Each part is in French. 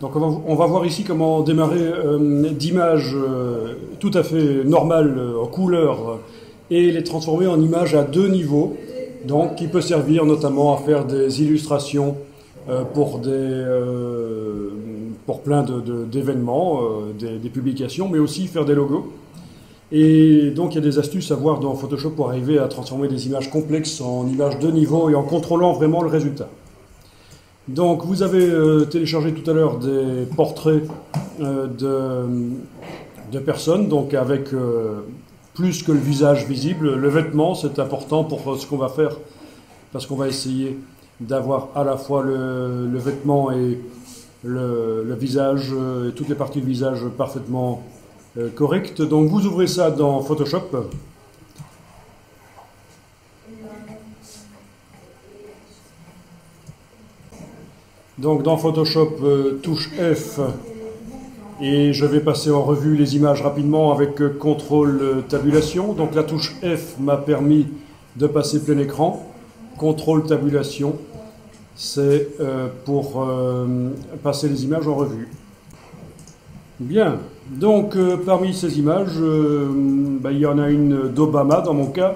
Donc on va voir ici comment démarrer d'images tout à fait normales en couleur et les transformer en images à deux niveaux, donc qui peut servir notamment à faire des illustrations pour plein d'événements, des publications, mais aussi faire des logos. Et donc il y a des astuces à voir dans Photoshop pour arriver à transformer des images complexes en images de niveau et en contrôlant vraiment le résultat. Donc vous avez téléchargé tout à l'heure des portraits de personnes, donc avec plus que le visage visible. Le vêtement, c'est important pour ce qu'on va faire, parce qu'on va essayer d'avoir à la fois le vêtement et le visage, et toutes les parties du visage parfaitement correctes. Donc vous ouvrez ça dans Photoshop. Donc dans Photoshop, touche F, et je vais passer en revue les images rapidement avec CTRL tabulation. Donc la touche F m'a permis de passer plein écran. CTRL tabulation, c'est pour passer les images en revue. Bien, donc parmi ces images, il y en a une d'Obama dans mon cas.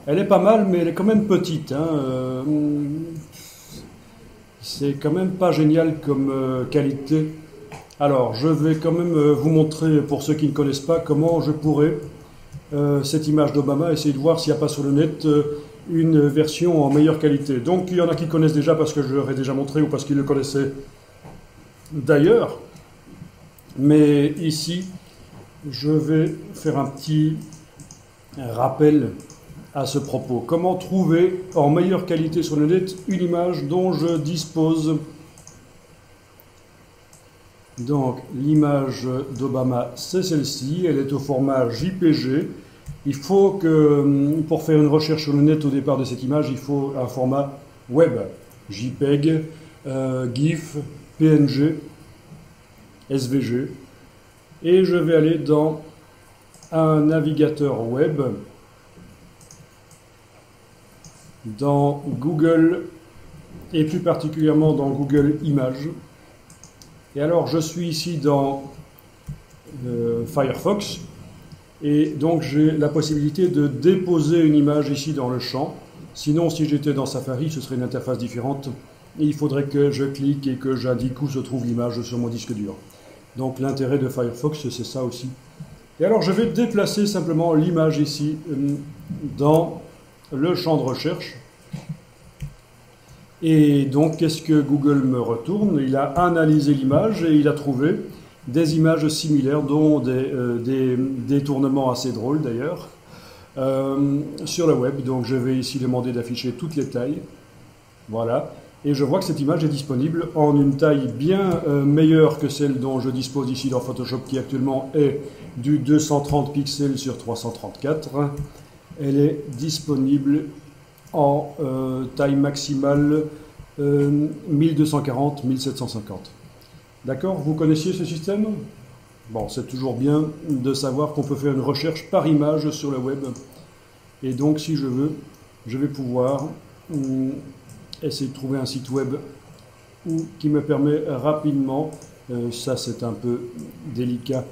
Elle est pas mal, mais elle est quand même petite. C'est quand même pas génial comme qualité. Alors, je vais quand même vous montrer, pour ceux qui ne connaissent pas, comment je pourrais, cette image d'Obama, essayer de voir s'il n'y a pas sur le net une version en meilleure qualité. Donc, il y en a qui connaissent déjà parce que je leur ai déjà montré ou parce qu'ils le connaissaient d'ailleurs. Mais ici, je vais faire un petit rappel à ce propos. Comment trouver en meilleure qualité sur le net une image dont je dispose? Donc l'image d'Obama, c'est celle-ci, elle est au format JPG. Il faut que, pour faire une recherche sur le net au départ de cette image, il faut un format web, JPEG, GIF, PNG, SVG. Et je vais aller dans un navigateur web, dans Google, et plus particulièrement dans Google Images. Et alors je suis ici dans Firefox, et donc j'ai la possibilité de déposer une image ici dans le champ. Sinon, si j'étais dans Safari, ce serait une interface différente. Et il faudrait que je clique et que j'indique où se trouve l'image sur mon disque dur. Donc l'intérêt de Firefox, c'est ça aussi. Et alors je vais déplacer simplement l'image ici dans le champ de recherche. Et donc, qu'est-ce que Google me retourne? Il a analysé l'image et il a trouvé des images similaires, dont des détournements assez drôles d'ailleurs, sur le web. Donc, je vais ici demander d'afficher toutes les tailles. Voilà. Et je vois que cette image est disponible en une taille bien meilleure que celle dont je dispose ici dans Photoshop, qui actuellement est du 230 pixels sur 334. Elle est disponible en taille maximale 1240-1750. D'accord? Vous connaissiez ce système? Bon, c'est toujours bien de savoir qu'on peut faire une recherche par image sur le web. Et donc, si je veux, je vais pouvoir essayer de trouver un site web qui me permet rapidement, ça c'est un peu délicat,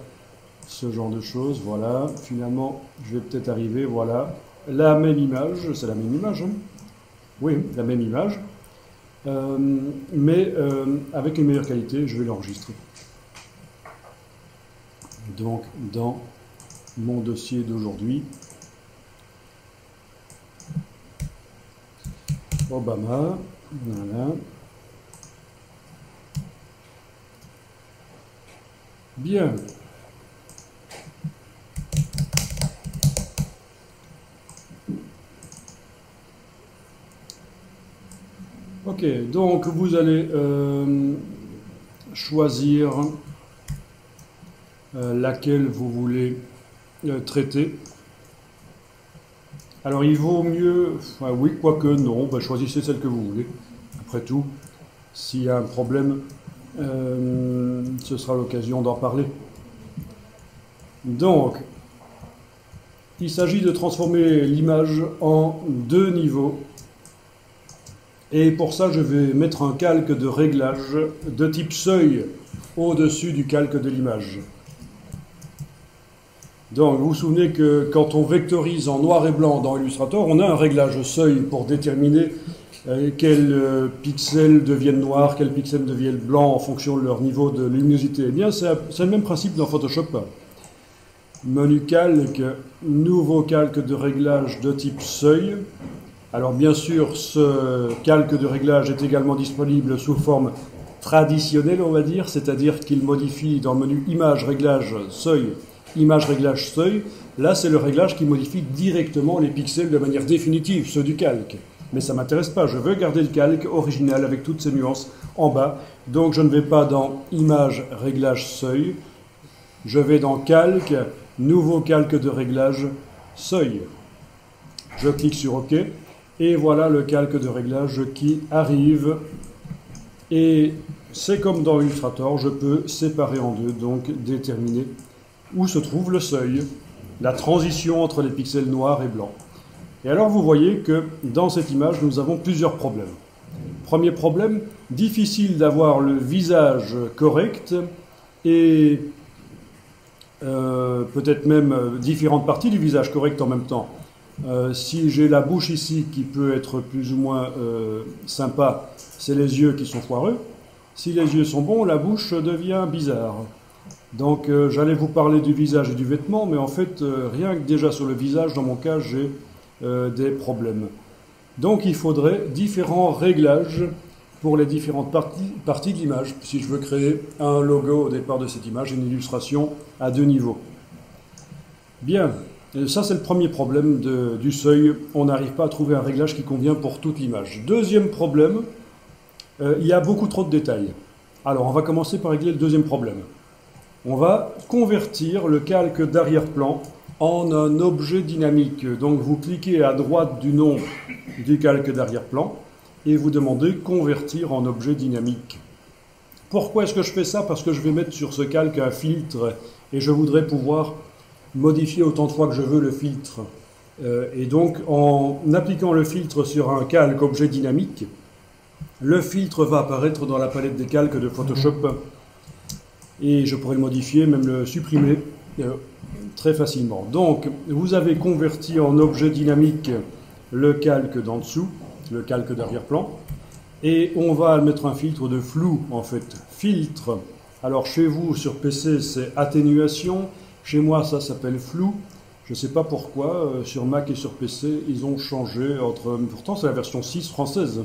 ce genre de choses, voilà, finalement, je vais peut-être arriver, voilà, la même image, c'est la même image, hein? Oui, la même image, mais avec une meilleure qualité, je vais l'enregistrer. Donc, dans mon dossier d'aujourd'hui, Obama, voilà. Bien. Ok, donc vous allez choisir laquelle vous voulez traiter. Alors il vaut mieux, enfin, oui, quoique non, choisissez celle que vous voulez. Après tout, s'il y a un problème, ce sera l'occasion d'en parler. Donc, il s'agit de transformer l'image en deux niveaux. Et pour ça, je vais mettre un calque de réglage de type seuil au-dessus du calque de l'image. Donc, vous vous souvenez que quand on vectorise en noir et blanc dans Illustrator, on a un réglage seuil pour déterminer quels pixels deviennent noirs, quels pixels deviennent blancs en fonction de leur niveau de luminosité. Eh bien, c'est le même principe dans Photoshop. Menu calque, nouveau calque de réglage de type seuil. Alors bien sûr, ce calque de réglage est également disponible sous forme traditionnelle, on va dire, c'est-à-dire qu'il modifie dans le menu image, réglage, seuil, image, réglage, seuil. Là, c'est le réglage qui modifie directement les pixels de manière définitive, ceux du calque. Mais ça ne m'intéresse pas, je veux garder le calque original avec toutes ces nuances en bas. Donc je ne vais pas dans image, réglage, seuil. Je vais dans calque, nouveau calque de réglage, seuil. Je clique sur OK. Et voilà le calque de réglage qui arrive. Et c'est comme dans Illustrator, je peux séparer en deux, donc déterminer où se trouve le seuil, la transition entre les pixels noirs et blancs. Et alors vous voyez que dans cette image, nous avons plusieurs problèmes. Premier problème, difficile d'avoir le visage correct et peut-être même différentes parties du visage correct en même temps. Si j'ai la bouche ici qui peut être plus ou moins sympa, c'est les yeux qui sont foireux. Si les yeux sont bons, la bouche devient bizarre. Donc j'allais vous parler du visage et du vêtement, mais en fait, rien que déjà sur le visage, dans mon cas, j'ai des problèmes. Donc il faudrait différents réglages pour les différentes parties de l'image, si je veux créer un logo au départ de cette image, une illustration à deux niveaux. Bien. Ça, c'est le premier problème du seuil. On n'arrive pas à trouver un réglage qui convient pour toute l'image. Deuxième problème, il y a beaucoup trop de détails. Alors, on va commencer par régler le deuxième problème. On va convertir le calque d'arrière-plan en un objet dynamique. Donc, vous cliquez à droite du nom du calque d'arrière-plan et vous demandez « Convertir en objet dynamique ». Pourquoi est-ce que je fais ça? Parce que je vais mettre sur ce calque un filtre et je voudrais pouvoir modifier autant de fois que je veux le filtre. Et donc, en appliquant le filtre sur un calque objet dynamique, le filtre va apparaître dans la palette des calques de Photoshop. Et je pourrais le modifier, même le supprimer très facilement. Donc, vous avez converti en objet dynamique le calque d'en dessous, le calque d'arrière-plan. Et on va mettre un filtre de flou, en fait. Filtre. Alors, chez vous, sur PC, c'est atténuation. Chez moi, ça s'appelle flou. Je ne sais pas pourquoi, sur Mac et sur PC, ils ont changé entre... Pourtant, c'est la version 6 française.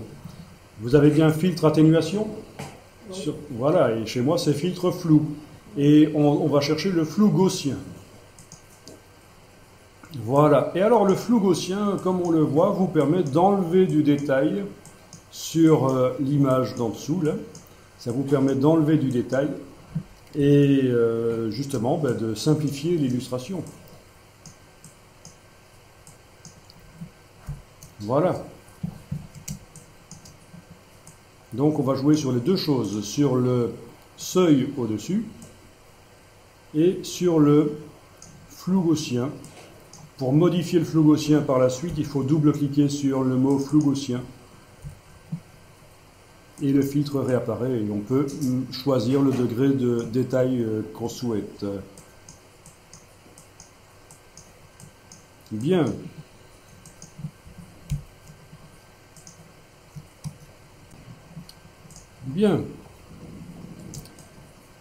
Vous avez bien filtre atténuation? Voilà, et chez moi, c'est filtre flou. Et on va chercher le flou gaussien. Voilà. Et alors, le flou gaussien, comme on le voit, vous permet d'enlever du détail sur l'image d'en dessous, là. Ça vous permet d'enlever du détail. Et justement de simplifier l'illustration. Voilà. Donc on va jouer sur les deux choses, sur le seuil au-dessus et sur le flou gaussien. Pour modifier le flou gaussien par la suite, il faut double-cliquer sur le mot flou gaussien. Et le filtre réapparaît et on peut choisir le degré de détail qu'on souhaite. Bien. Bien.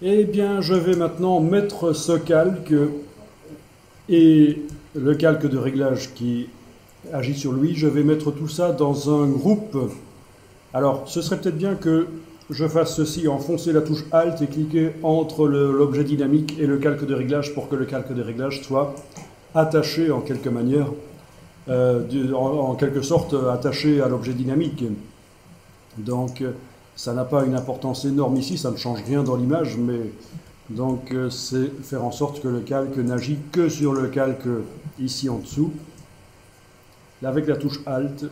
Eh bien, je vais maintenant mettre ce calque et le calque de réglage qui agit sur lui. Je vais mettre tout ça dans un groupe. Alors, ce serait peut-être bien que je fasse ceci, enfoncer la touche Alt et cliquer entre l'objet dynamique et le calque de réglage pour que le calque de réglage soit attaché en quelque manière, en quelque sorte attaché à l'objet dynamique. Donc, ça n'a pas une importance énorme ici, ça ne change rien dans l'image, mais donc c'est faire en sorte que le calque n'agit que sur le calque ici en dessous. Là, avec la touche Alt,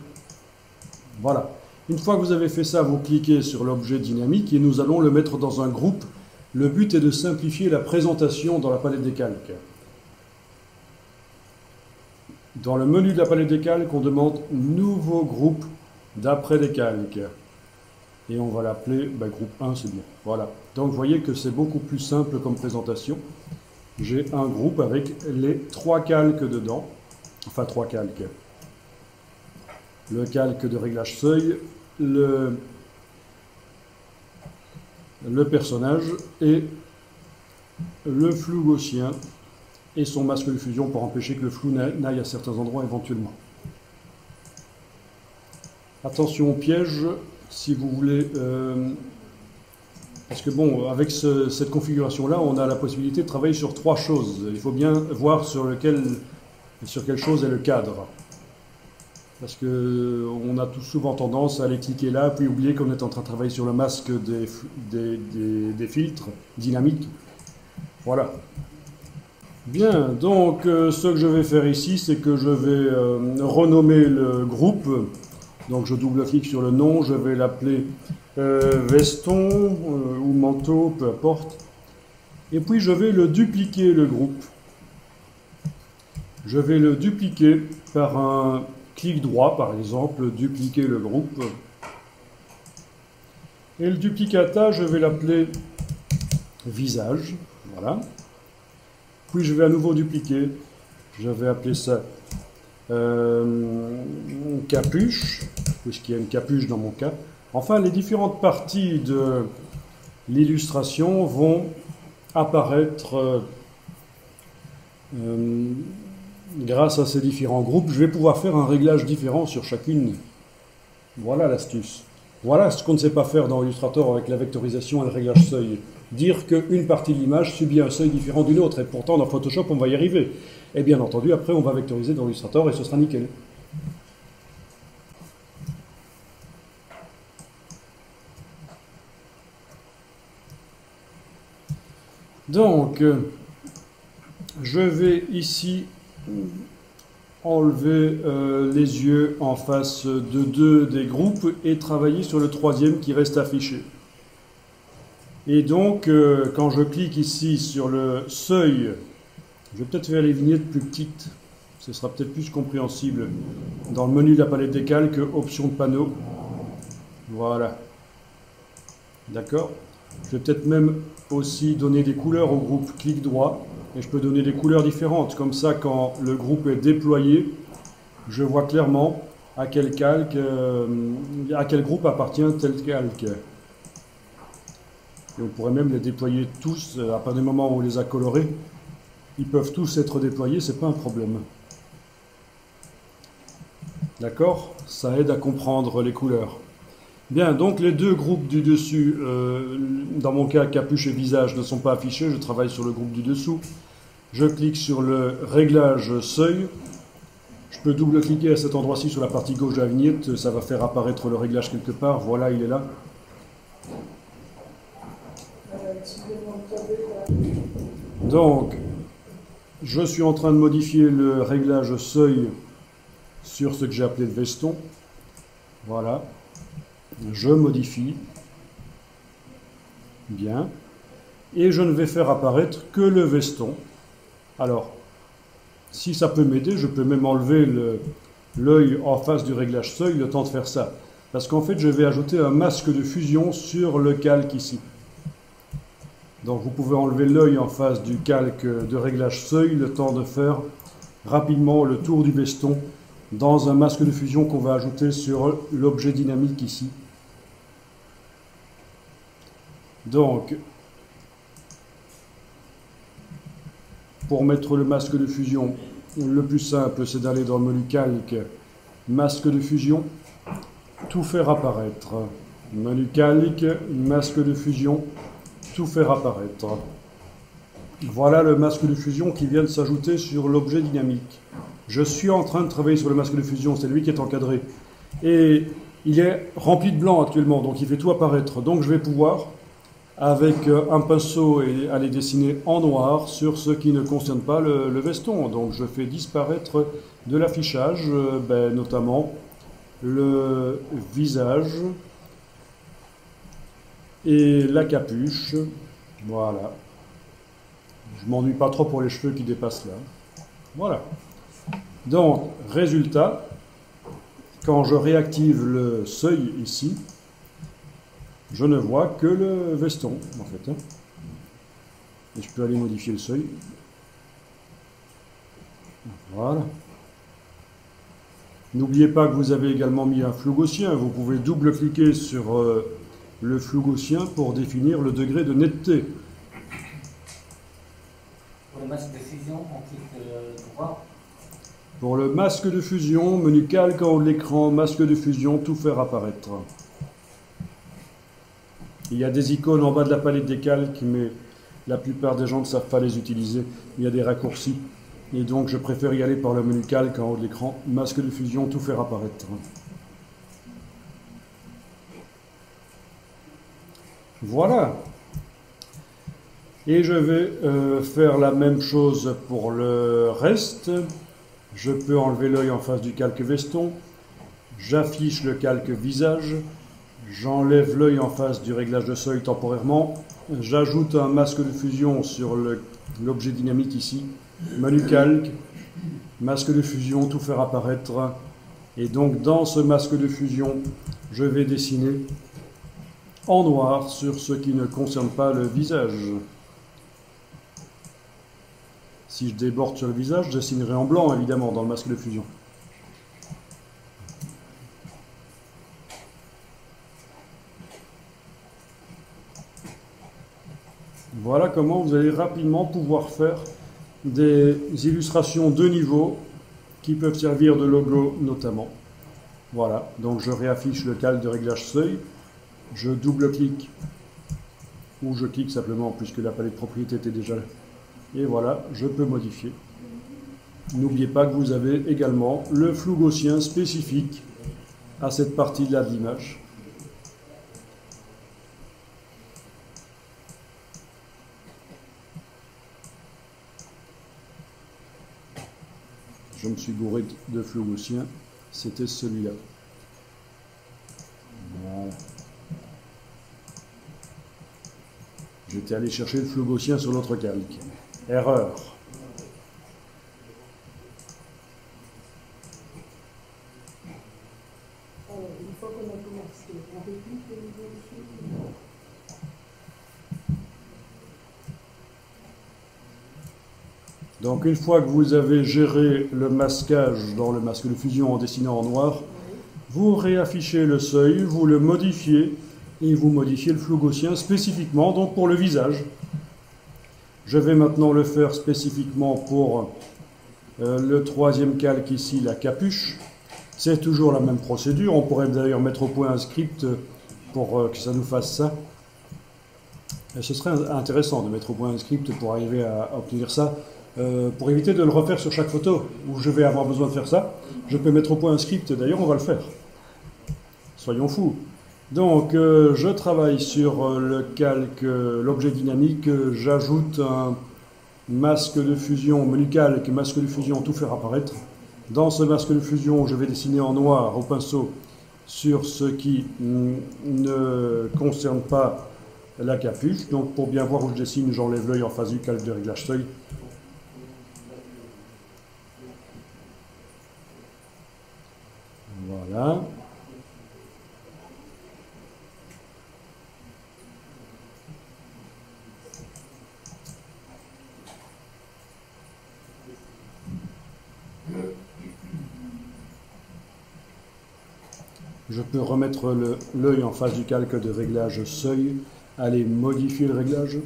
voilà. Une fois que vous avez fait ça, vous cliquez sur l'objet dynamique et nous allons le mettre dans un groupe. Le but est de simplifier la présentation dans la palette des calques. Dans le menu de la palette des calques, on demande « Nouveau groupe » d'après des calques. Et on va l'appeler groupe 1, c'est bien. Voilà. Donc vous voyez que c'est beaucoup plus simple comme présentation. J'ai un groupe avec les 3 calques dedans. Enfin 3 calques. Le calque de réglage seuil, le personnage et le flou gaussien et son masque de fusion pour empêcher que le flou n'aille à certains endroits éventuellement. Attention au piège, si vous voulez, parce que bon, avec cette configuration-là, on a la possibilité de travailler sur 3 choses. Il faut bien voir sur quelle chose est le cadre. Parce qu'on a tout souvent tendance à aller cliquer là, puis oublier qu'on est en train de travailler sur le masque des filtres dynamiques. Voilà. Bien, donc ce que je vais faire ici, c'est que je vais renommer le groupe. Donc je double-clique sur le nom, je vais l'appeler veston ou manteau, peu importe. Et puis je vais le dupliquer, le groupe. Je vais le dupliquer par un clic droit, par exemple, dupliquer le groupe. Et le duplicata, je vais l'appeler visage. Voilà. Puis je vais à nouveau dupliquer. Je vais appeler ça capuche, puisqu'il y a une capuche dans mon cas. Enfin, les différentes parties de l'illustration vont apparaître grâce à ces différents groupes. Je vais pouvoir faire un réglage différent sur chacune. Voilà l'astuce. Voilà ce qu'on ne sait pas faire dans Illustrator avec la vectorisation et le réglage seuil. Dire qu'une partie de l'image subit un seuil différent d'une autre, et pourtant dans Photoshop on va y arriver. Et bien entendu, après on va vectoriser dans Illustrator et ce sera nickel. Donc, je vais ici enlever les yeux en face de 2 des groupes et travailler sur le 3e qui reste affiché. Et donc, quand je clique ici sur le seuil, je vais peut-être faire les vignettes plus petites, ce sera peut-être plus compréhensible. Dans le menu de la palette des calques, option de panneau, voilà. D'accord? Je vais peut-être même aussi donner des couleurs au groupe, clic droit, et je peux donner des couleurs différentes. Comme ça, quand le groupe est déployé, je vois clairement à quel calque, à quel groupe appartient tel calque. Et on pourrait même les déployer tous, à partir du moment où on les a colorés, ils peuvent tous être déployés, c'est pas un problème. D'accord? Ça aide à comprendre les couleurs. Bien, donc les 2 groupes du dessus, dans mon cas capuche et visage, ne sont pas affichés, je travaille sur le groupe du dessous. Je clique sur le réglage seuil. Je peux double-cliquer à cet endroit-ci sur la partie gauche de la vignette, ça va faire apparaître le réglage quelque part, voilà, il est là. Donc, je suis en train de modifier le réglage seuil sur ce que j'ai appelé le veston. Voilà. Je modifie. Bien. Et je ne vais faire apparaître que le veston. Alors, si ça peut m'aider, je peux même enlever l'œil en face du réglage seuil, le temps de faire ça. Parce qu'en fait, je vais ajouter un masque de fusion sur le calque ici. Donc vous pouvez enlever l'œil en face du calque de réglage seuil, le temps de faire rapidement le tour du veston dans un masque de fusion qu'on va ajouter sur l'objet dynamique ici. Donc, pour mettre le masque de fusion, le plus simple c'est d'aller dans le menu calque, masque de fusion, tout faire apparaître. Menu calque, masque de fusion, tout faire apparaître. Voilà le masque de fusion qui vient de s'ajouter sur l'objet dynamique. Je suis en train de travailler sur le masque de fusion, c'est lui qui est encadré. Et il est rempli de blanc actuellement, donc il fait tout apparaître. Donc je vais pouvoir, avec un pinceau, aller dessiner en noir sur ce qui ne concerne pas le veston. Donc je fais disparaître de l'affichage, notamment le visage et la capuche. Voilà. Je m'ennuie pas trop pour les cheveux qui dépassent là. Voilà. Donc, résultat, quand je réactive le seuil ici, je ne vois que le veston, en fait. Hein. Et je peux aller modifier le seuil. Voilà. N'oubliez pas que vous avez également mis un flou gaussien. Vous pouvez double-cliquer sur le flou gaussien pour définir le degré de netteté. Pour le masque de fusion, on clique droit. Pour le masque de fusion, menu calque en haut de l'écran, masque de fusion, tout faire apparaître. Il y a des icônes en bas de la palette des calques, mais la plupart des gens ne savent pas les utiliser. Il y a des raccourcis. Et donc je préfère y aller par le menu calque en haut de l'écran, masque de fusion, tout faire apparaître. Voilà. Et je vais faire la même chose pour le reste. Je peux enlever l'œil en face du calque veston. J'affiche le calque visage. J'enlève l'œil en face du réglage de seuil temporairement. J'ajoute un masque de fusion sur l'objet dynamique ici. Menu calque, masque de fusion, tout faire apparaître. Et donc dans ce masque de fusion, je vais dessiner en noir sur ce qui ne concerne pas le visage. Si je déborde sur le visage, je dessinerai en blanc évidemment dans le masque de fusion. Voilà comment vous allez rapidement pouvoir faire des illustrations de niveau qui peuvent servir de logo notamment. Voilà, donc je réaffiche le calque de réglage seuil, je double-clique ou je clique simplement puisque la palette de propriétés était déjà là. Et voilà, je peux modifier. N'oubliez pas que vous avez également le flou gaussien spécifique à cette partie-là de l'image. Je me suis gouré de flou gaussien, c'était celui-là. Voilà. J'étais allé chercher le flou gaussien sur l'autre calque. Erreur. Une fois qu'on a commencé, on répète le niveau dessus. Donc une fois que vous avez géré le masquage dans le masque de fusion en dessinant en noir, vous réaffichez le seuil, vous le modifiez et vous modifiez le flou gaussien spécifiquement donc pour le visage. Je vais maintenant le faire spécifiquement pour le troisième calque ici, la capuche. C'est toujours la même procédure. On pourrait d'ailleurs mettre au point un script pour que ça nous fasse ça. Et ce serait intéressant de mettre au point un script pour arriver à obtenir ça. Pour éviter de le refaire sur chaque photo où je vais avoir besoin de faire ça, je peux mettre au point un script. D'ailleurs, on va le faire. Soyons fous. Donc, je travaille sur le calque, l'objet dynamique. J'ajoute un masque de fusion, menu calque, masque de fusion, tout faire apparaître. Dans ce masque de fusion, je vais dessiner en noir au pinceau sur ce qui ne concerne pas la capuche. Donc, pour bien voir où je dessine, j'enlève l'œil en face du calque de réglage seuil. Voilà. Je peux remettre l'œil en face du calque de réglage seuil, aller modifier le réglage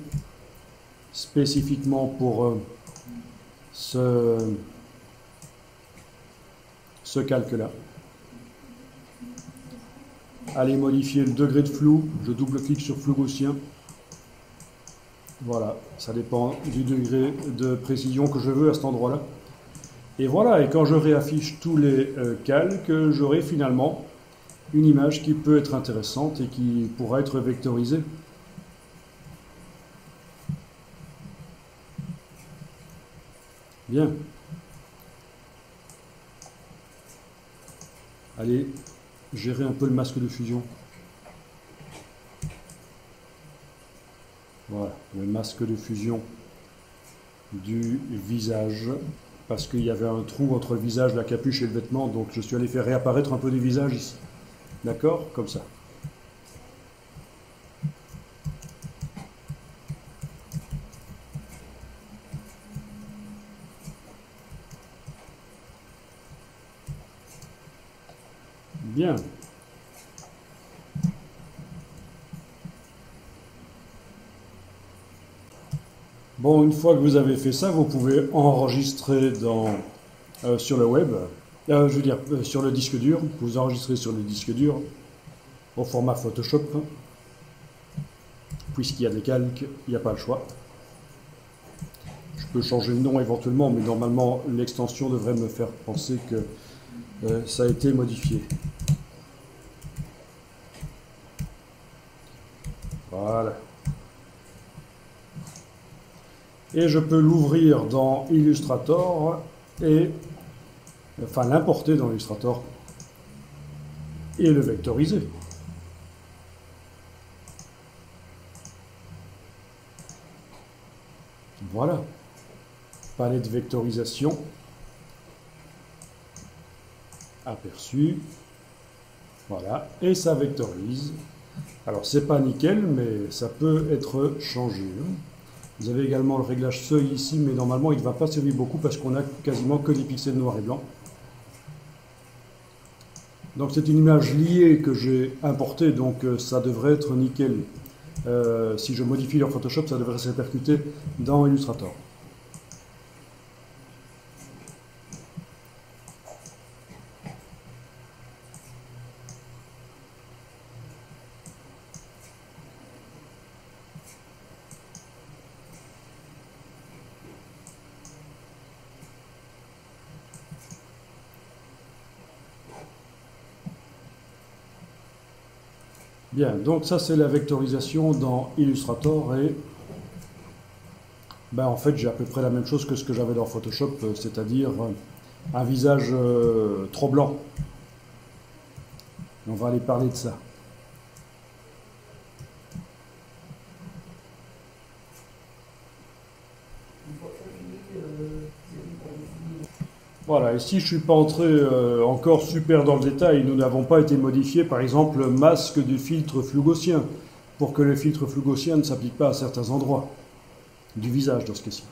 spécifiquement pour ce calque-là. Aller modifier le degré de flou, je double-clique sur flou gaussien. Voilà, ça dépend du degré de précision que je veux à cet endroit-là. Et voilà, et quand je réaffiche tous les calques, j'aurai finalement une image qui peut être intéressante et qui pourra être vectorisée. Bien. Allez, gérer un peu le masque de fusion. Voilà, le masque de fusion du visage. parce qu'il y avait un trou entre le visage, la capuche et le vêtement, donc je suis allé faire réapparaître un peu du visage ici. D'accord? Comme ça. Bien. Bon, une fois que vous avez fait ça, vous pouvez enregistrer sur le web, je veux dire sur le disque dur. Vous enregistrez sur le disque dur au format Photoshop. Puisqu'il y a des calques, il n'y a pas le choix. Je peux changer le nom éventuellement, mais normalement l'extension devrait me faire penser que ça a été modifié. Voilà. Et je peux l'ouvrir dans Illustrator enfin l'importer dans Illustrator et le vectoriser. Voilà. Palette de vectorisation. Aperçu. Voilà. Et ça vectorise. Alors c'est pas nickel, mais ça peut être changé. Vous avez également le réglage seuil ici, mais normalement il ne va pas servir beaucoup parce qu'on a quasiment que des pixels noirs et blancs. Donc c'est une image liée que j'ai importée, donc ça devrait être nickel. Si je modifie leur Photoshop, ça devrait se répercuter dans Illustrator. Bien, donc ça c'est la vectorisation dans Illustrator et en fait j'ai à peu près la même chose que ce que j'avais dans Photoshop, c'est-à-dire un visage trop blanc. On va aller parler de ça. Voilà, ici je ne suis pas entré encore super dans le détail, nous n'avons pas été modifiés par exemple le masque du filtre flou gaussien, pour que le filtre flou gaussien ne s'applique pas à certains endroits du visage dans ce cas-ci.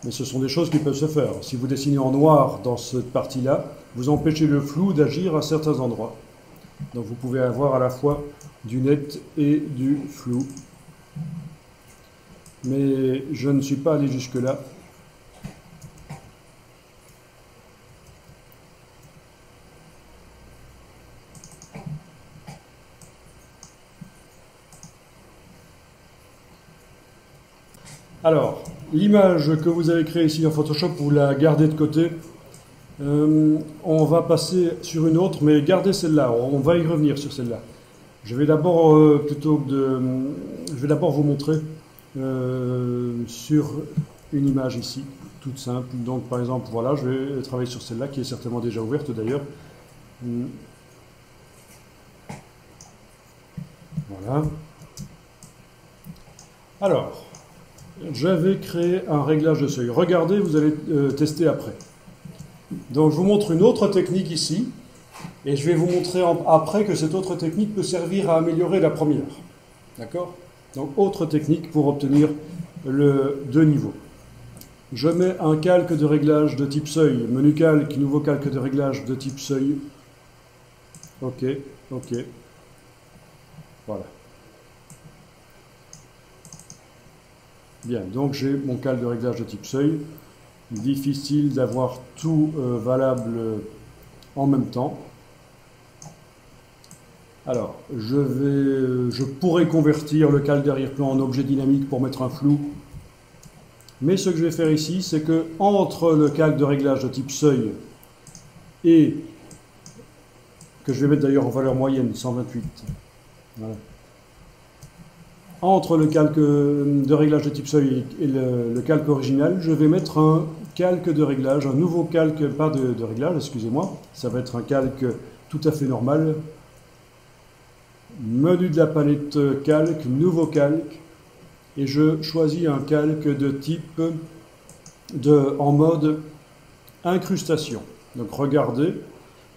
Mais ce sont des choses qui peuvent se faire. Si vous dessinez en noir dans cette partie-là, vous empêchez le flou d'agir à certains endroits. Donc vous pouvez avoir à la fois du net et du flou. Mais je ne suis pas allé jusque-là. Alors, l'image que vous avez créée ici dans Photoshop, vous la gardez de côté. On va passer sur une autre, mais gardez celle-là. On va y revenir sur celle-là. Je vais d'abord, je vais d'abord vous montrer sur une image ici, toute simple. Donc, par exemple, voilà, je vais travailler sur celle-là, qui est certainement déjà ouverte d'ailleurs. Voilà. Alors. J'avais créé un réglage de seuil. Regardez, vous allez tester après. Donc je vous montre une autre technique ici, et je vais vous montrer après que cette autre technique peut servir à améliorer la première. D'accord? Donc autre technique pour obtenir le 2 niveaux. Je mets un calque de réglage de type seuil, menu calque, nouveau calque de réglage de type seuil. Ok, ok. Voilà. Bien, donc j'ai mon calque de réglage de type seuil. Difficile d'avoir tout valable en même temps. Alors, je pourrais convertir le calque d'arrière-plan en objet dynamique pour mettre un flou. Mais ce que je vais faire ici, c'est que entre le calque de réglage de type seuil et que je vais mettre d'ailleurs en valeur moyenne, 128. Voilà. Entre le calque de réglage de type seuil et le calque original, je vais mettre un calque de réglage, un nouveau calque, pas de réglage, excusez-moi, ça va être un calque tout à fait normal. Menu de la palette calque, nouveau calque, et je choisis un calque de type en mode incrustation. Donc regardez,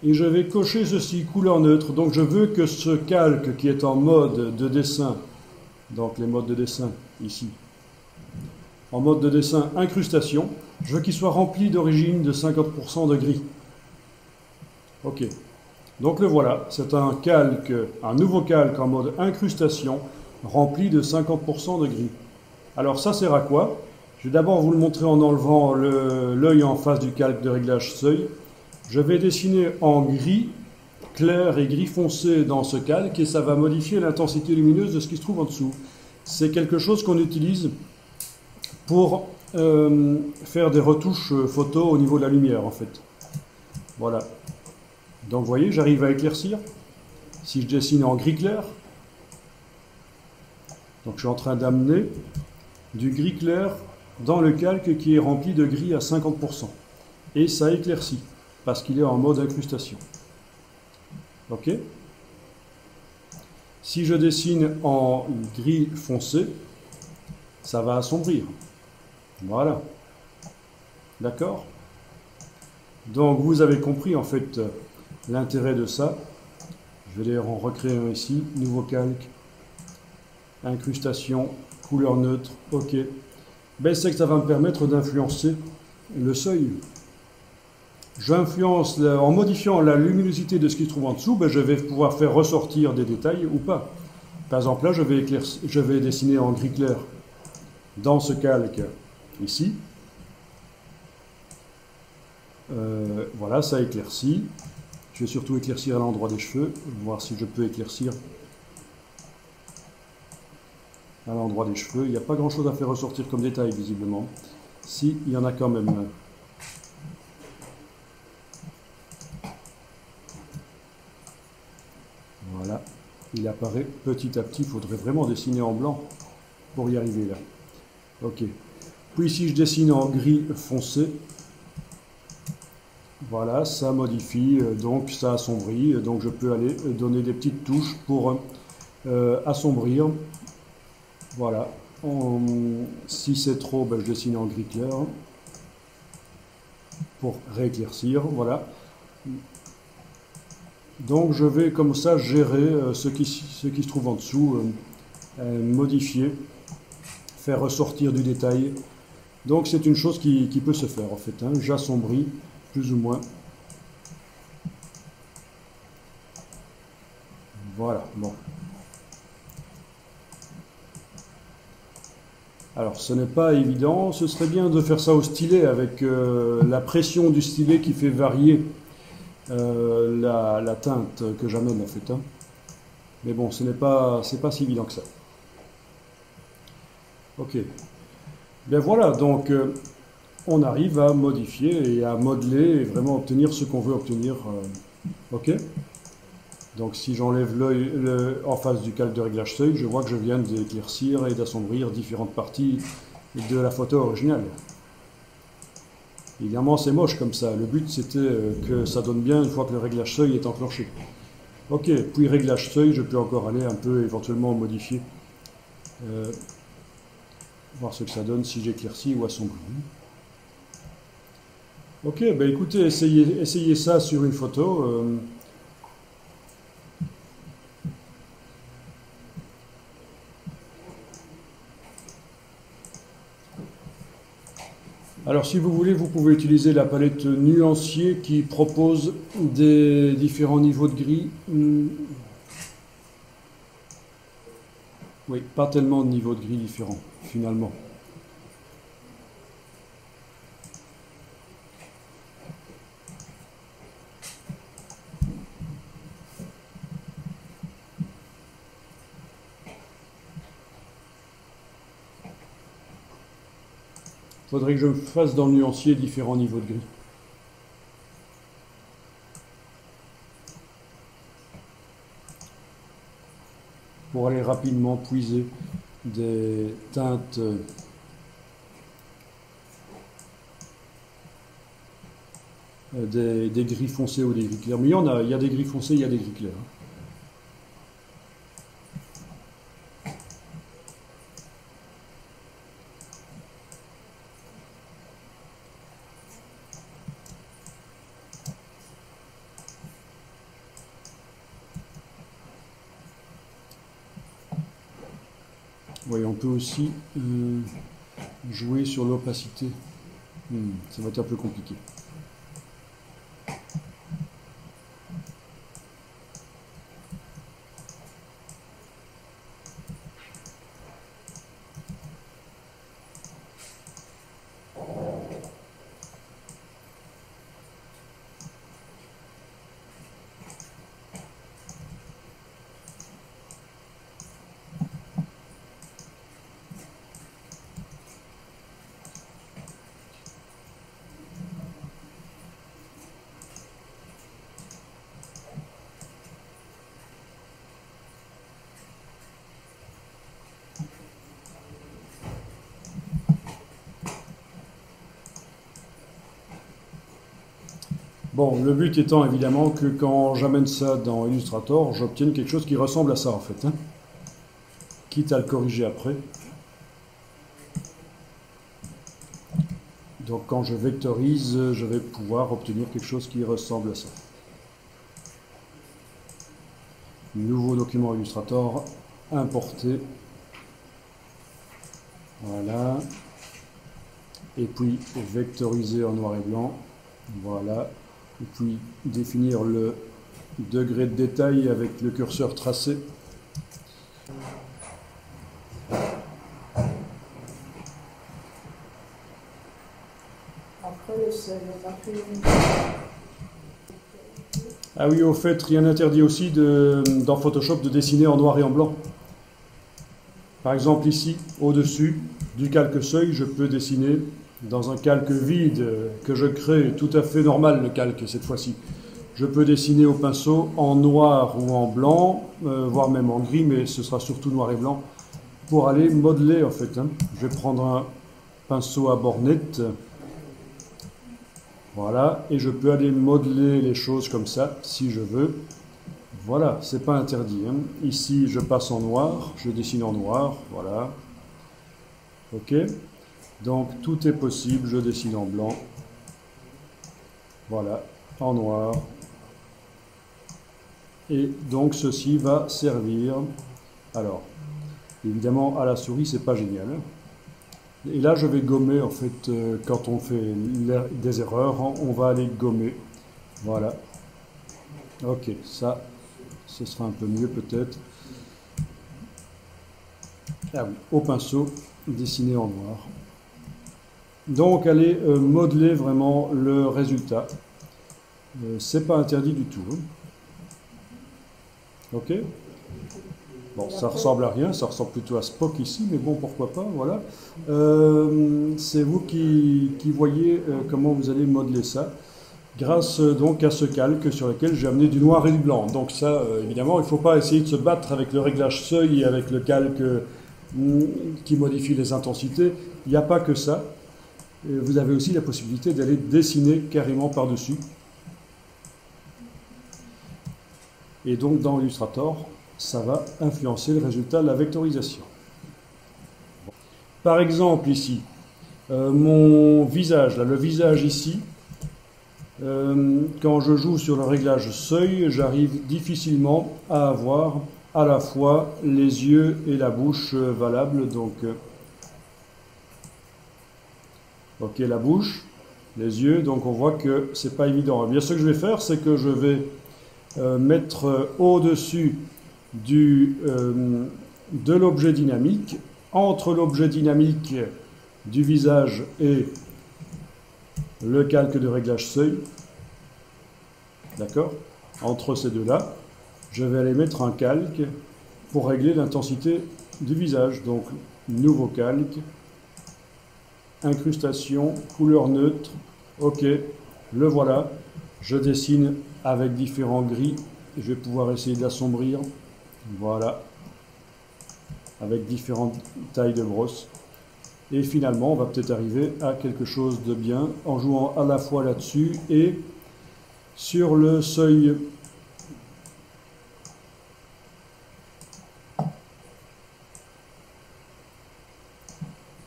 et je vais cocher ceci, couleur neutre. Donc je veux que ce calque qui est en mode de dessin, donc les modes de dessin ici, en mode de dessin incrustation, je veux qu'il soit rempli d'origine de 50% de gris. Ok. Donc le voilà, c'est un calque, un nouveau calque en mode incrustation, rempli de 50% de gris. Alors ça sert à quoi? Je vais d'abord vous le montrer en enlevant l'œil en face du calque de réglage seuil. Je vais dessiner en gris clair et gris foncé dans ce calque et ça va modifier l'intensité lumineuse de ce qui se trouve en dessous. C'est quelque chose qu'on utilise pour faire des retouches photo au niveau de la lumière en fait. Voilà. Donc vous voyez, j'arrive à éclaircir. Si je dessine en gris clair, donc je suis en train d'amener du gris clair dans le calque qui est rempli de gris à 50%. Et ça éclaircit, parce qu'il est en mode incrustation. Ok? Si je dessine en gris foncé, ça va assombrir. Voilà. D'accord? Donc vous avez compris en fait l'intérêt de ça. Je vais en recréer un ici, nouveau calque, incrustation, couleur neutre, ok. Ben, c'est que ça va me permettre d'influencer le seuil. J'influence, en modifiant la luminosité de ce qui se trouve en dessous, ben, je vais pouvoir faire ressortir des détails ou pas. Par exemple là, je vais dessiner en gris clair dans ce calque ici. Voilà, ça éclaircit. Je vais surtout éclaircir à l'endroit des cheveux, voir si je peux éclaircir à l'endroit des cheveux. Il n'y a pas grand chose à faire ressortir comme détail visiblement. Si, il y en a quand même. Voilà, il apparaît petit à petit. Il faudrait vraiment dessiner en blanc pour y arriver là. Ok. Puis ici je dessine en gris foncé. Voilà, ça modifie, donc ça assombrit, donc je peux aller donner des petites touches pour assombrir. Voilà, si c'est trop, ben, je dessine en gris clair pour rééclaircir, voilà. Donc je vais comme ça gérer ce qui se trouve en dessous, modifier, faire ressortir du détail. Donc c'est une chose qui peut se faire en fait, hein. J'assombris plus ou moins. Voilà, bon. Alors ce n'est pas évident, ce serait bien de faire ça au stylet avec la pression du stylet qui fait varier la teinte que j'amène en fait, hein. Mais bon, c'est pas si évident que ça. Ok. Bien voilà, donc on arrive à modifier et à modeler et vraiment obtenir ce qu'on veut obtenir. Ok. Donc si j'enlève l'œil en face du calque de réglage seuil, je vois que je viens d'éclaircir et d'assombrir différentes parties de la photo originale. Évidemment c'est moche comme ça, le but c'était que ça donne bien une fois que le réglage seuil est enclenché. Ok, puis réglage seuil, je peux encore aller un peu éventuellement modifier, voir ce que ça donne si j'éclaircis ou assombris. Ok, ben écoutez, essayez ça sur une photo. Alors si vous voulez, vous pouvez utiliser la palette nuancier qui propose des différents niveaux de gris. Oui, pas tellement de niveaux de gris différents, finalement. Il faudrait que je fasse dans le nuancier différents niveaux de gris. Pour aller rapidement puiser des teintes des gris foncés ou des gris clairs. Mais il y a des gris foncés, il y a des gris clairs. Oui, on peut aussi jouer sur l'opacité. Ça va être un peu compliqué. Bon, le but étant évidemment que quand j'amène ça dans Illustrator, j'obtienne quelque chose qui ressemble à ça en fait, hein, quitte à le corriger après. Donc quand je vectorise, je vais pouvoir obtenir quelque chose qui ressemble à ça. Nouveau document Illustrator, importer. Voilà. Et puis vectoriser en noir et blanc. Voilà. Et puis définir le degré de détail avec le curseur tracé. Après le seuil, on va créer une... Ah oui, au fait, rien n'interdit aussi dans Photoshop de dessiner en noir et en blanc. Par exemple ici, au-dessus du calque seuil, je peux dessiner dans un calque vide que je crée, tout à fait normal le calque cette fois-ci. Je peux dessiner au pinceau en noir ou en blanc, voire même en gris, mais ce sera surtout noir et blanc, pour aller modeler en fait. Hein. Je vais prendre un pinceau à bornette, voilà, et je peux aller modeler les choses comme ça, si je veux. Voilà, c'est pas interdit. Hein. Ici, je passe en noir, je dessine en noir, voilà. Ok. Donc, tout est possible, je dessine en blanc. Voilà, en noir. Et donc, ceci va servir. Alors, évidemment, à la souris, c'est pas génial. Et là, je vais gommer, en fait, quand on fait des erreurs, on va aller gommer. Voilà. Ok, ça, ce sera un peu mieux peut-être. Ah oui, au pinceau, dessiner en noir. Donc, aller modeler vraiment le résultat. C'est pas interdit du tout. Hein. Ok. Bon, ça ressemble à rien, ça ressemble plutôt à Spock ici, mais bon, pourquoi pas, voilà. C'est vous qui voyez comment vous allez modeler ça, grâce donc à ce calque sur lequel j'ai amené du noir et du blanc. Donc ça, évidemment, il ne faut pas essayer de se battre avec le réglage seuil et avec le calque qui modifie les intensités. Il n'y a pas que ça. Vous avez aussi la possibilité d'aller dessiner carrément par-dessus. Et donc dans Illustrator, ça va influencer le résultat de la vectorisation. Par exemple ici, mon visage, là, le visage ici, quand je joue sur le réglage seuil, j'arrive difficilement à avoir à la fois les yeux et la bouche valables. Donc, ok, la bouche, les yeux, donc on voit que c'est pas évident. Eh bien, ce que je vais faire, c'est que je vais mettre au-dessus de l'objet dynamique, entre l'objet dynamique du visage et le calque de réglage seuil, d'accord, entre ces deux-là, je vais aller mettre un calque pour régler l'intensité du visage. Donc, nouveau calque, incrustation, couleur neutre, ok, le voilà, je dessine avec différents gris, je vais pouvoir essayer d'assombrir. Voilà, avec différentes tailles de brosse. Et finalement, on va peut-être arriver à quelque chose de bien en jouant à la fois là-dessus et sur le seuil.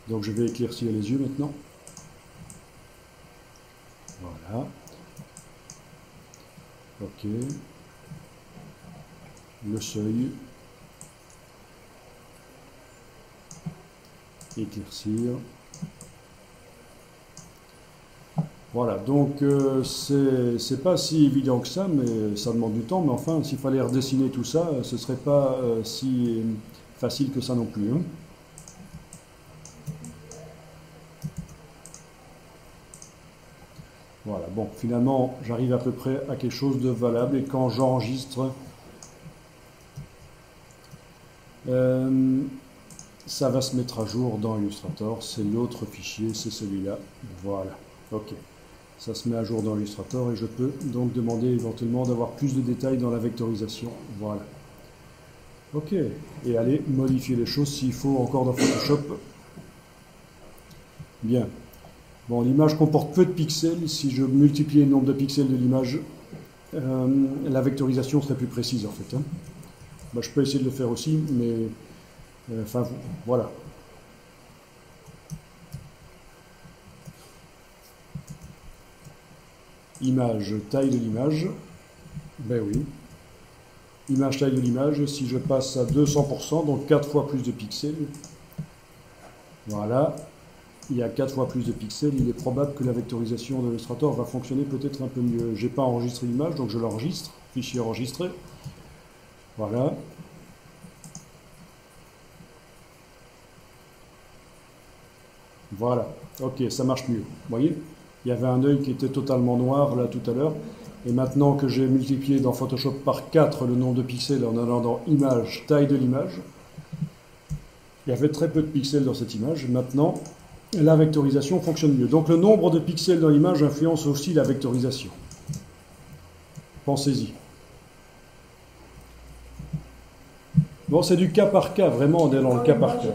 Donc je vais éclaircir les yeux maintenant. Voilà. Ok. Le seuil. éclaircir. Voilà, donc c'est pas si évident que ça, mais ça demande du temps. Mais enfin, s'il fallait redessiner tout ça, ce serait pas si facile que ça non plus, hein. Voilà, bon, finalement, j'arrive à peu près à quelque chose de valable. Et quand j'enregistre, ça va se mettre à jour dans Illustrator. C'est l'autre fichier, c'est celui-là. Voilà, ok. Ça se met à jour dans Illustrator et je peux donc demander éventuellement d'avoir plus de détails dans la vectorisation. Voilà. Ok, et aller modifier les choses s'il faut encore dans Photoshop. Bien. Bon, l'image comporte peu de pixels. Si je multipliais le nombre de pixels de l'image, la vectorisation serait plus précise en fait, hein. Bah, je peux essayer de le faire aussi, mais enfin voilà. Image, taille de l'image. Ben oui. Image, taille de l'image. Si je passe à 200%, donc 4 fois plus de pixels. Voilà. Il y a 4 fois plus de pixels. Il est probable que la vectorisation de Illustrator va fonctionner peut-être un peu mieux. J'ai pas enregistré l'image, donc je l'enregistre. Fichier enregistré. Voilà. Voilà. Ok, ça marche mieux. Vous voyez ? Il y avait un œil qui était totalement noir là tout à l'heure. Et maintenant que j'ai multiplié dans Photoshop par 4 le nombre de pixels en allant dans Image, taille de l'image, il y avait très peu de pixels dans cette image. Maintenant, la vectorisation fonctionne mieux. Donc le nombre de pixels dans l'image influence aussi la vectorisation. Pensez-y. Bon, c'est du cas par cas, vraiment, on est dans le cas par cas.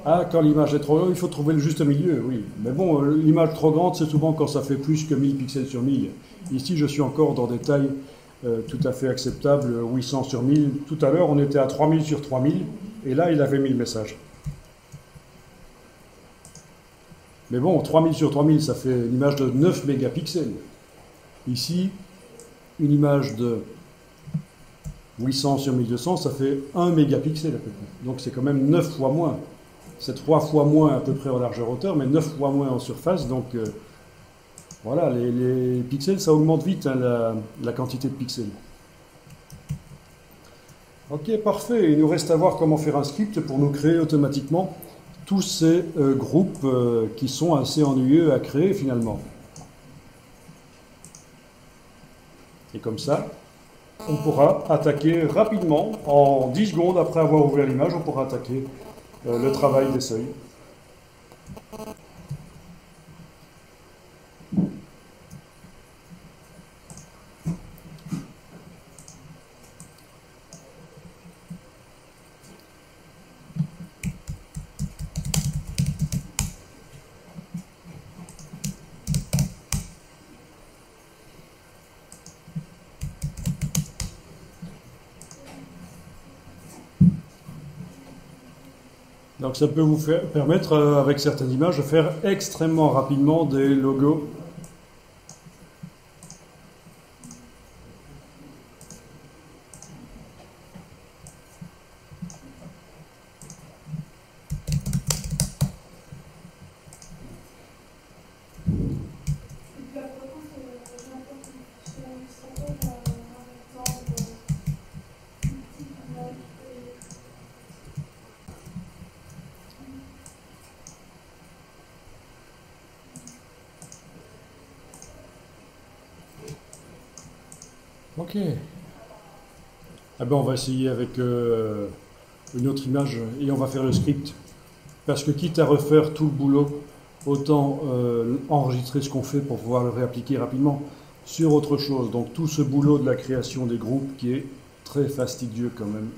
Ah, quand l'image est trop grande, il faut trouver le juste milieu, oui. Mais bon, l'image trop grande, c'est souvent quand ça fait plus que 1000 pixels sur 1000. Ici, je suis encore dans des tailles tout à fait acceptables, 800 sur 1000. Tout à l'heure, on était à 3000 sur 3000, et là, il avait 1000 messages. Mais bon, 3000 sur 3000, ça fait une image de 9 mégapixels. Ici, une image de 800 sur 1200, ça fait 1 mégapixel à peu près. Donc c'est quand même 9 fois moins. C'est 3 fois moins à peu près en largeur-hauteur, mais 9 fois moins en surface. Donc voilà, les pixels, ça augmente vite, hein, la quantité de pixels. Ok, parfait. Il nous reste à voir comment faire un script pour nous créer automatiquement tous ces groupes qui sont assez ennuyeux à créer finalement. Et comme ça, on pourra attaquer rapidement, en 10 secondes après avoir ouvert l'image, on pourra attaquer le travail des seuils. Donc ça peut vous permettre, avec certaines images, de faire extrêmement rapidement des logos. Ok. Ah ben on va essayer avec une autre image et on va faire le script. Parce que quitte à refaire tout le boulot, autant enregistrer ce qu'on fait pour pouvoir le réappliquer rapidement sur autre chose. Donc tout ce boulot de la création des groupes qui est très fastidieux quand même.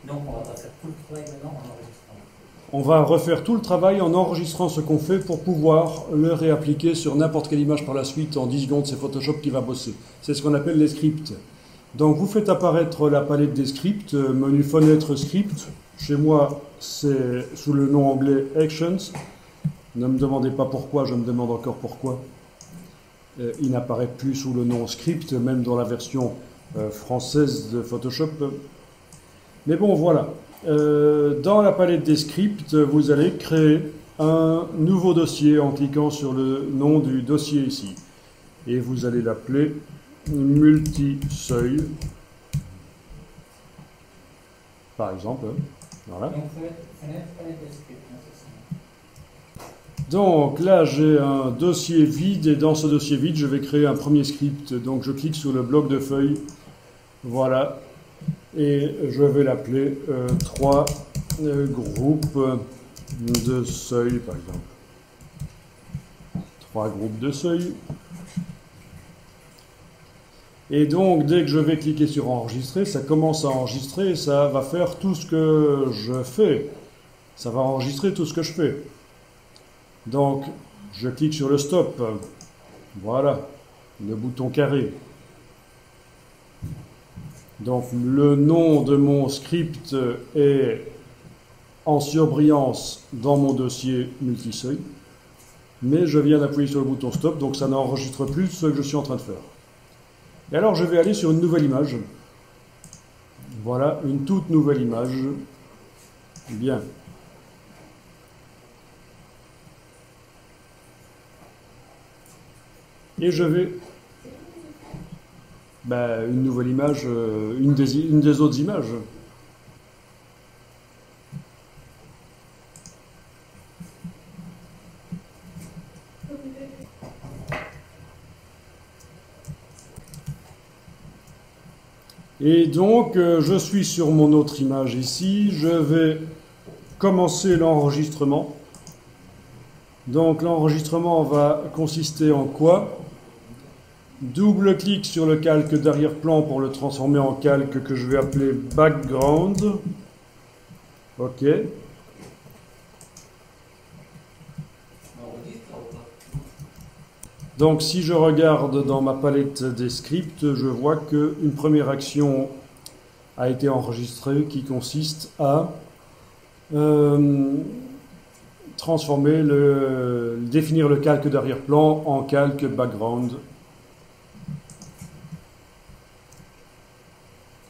Donc on va faire tout le travail maintenant en enregistrant. On va refaire tout le travail en enregistrant ce qu'on fait pour pouvoir le réappliquer sur n'importe quelle image par la suite. En 10 secondes, c'est Photoshop qui va bosser. C'est ce qu'on appelle les scripts. Donc vous faites apparaître la palette des scripts, menu fenêtre script. Chez moi, c'est sous le nom anglais Actions. Ne me demandez pas pourquoi, je me demande encore pourquoi. Il n'apparaît plus sous le nom Script, même dans la version française de Photoshop. Mais bon, voilà. Dans la palette des scripts, vous allez créer un nouveau dossier en cliquant sur le nom du dossier ici. Et vous allez l'appeler multi-seuil, par exemple. Voilà. Donc, fenêtre palette de script, hein, c'est ça. Donc là, j'ai un dossier vide et dans ce dossier vide, je vais créer un premier script. Donc je clique sur le bloc de feuilles. Voilà. Et je vais l'appeler 3 groupes de seuil, par exemple. 3 groupes de seuil. Et donc, dès que je vais cliquer sur enregistrer, ça commence à enregistrer et ça va faire tout ce que je fais. Ça va enregistrer tout ce que je fais. Donc, je clique sur le stop. Voilà, le bouton carré. Donc, le nom de mon script est en surbrillance dans mon dossier multiseuil. Mais je viens d'appuyer sur le bouton stop, donc ça n'enregistre plus ce que je suis en train de faire. Et alors, je vais aller sur une nouvelle image. Voilà, une toute nouvelle image. Bien. Et je vais... une nouvelle image, une des autres images. Et donc, je suis sur mon autre image ici. Je vais commencer l'enregistrement. Donc, l'enregistrement va consister en quoi? Double-clic sur le calque d'arrière-plan pour le transformer en calque que je vais appeler background. OK. Donc si je regarde dans ma palette des scripts, je vois qu'une première action a été enregistrée qui consiste à définir le calque d'arrière-plan en calque background.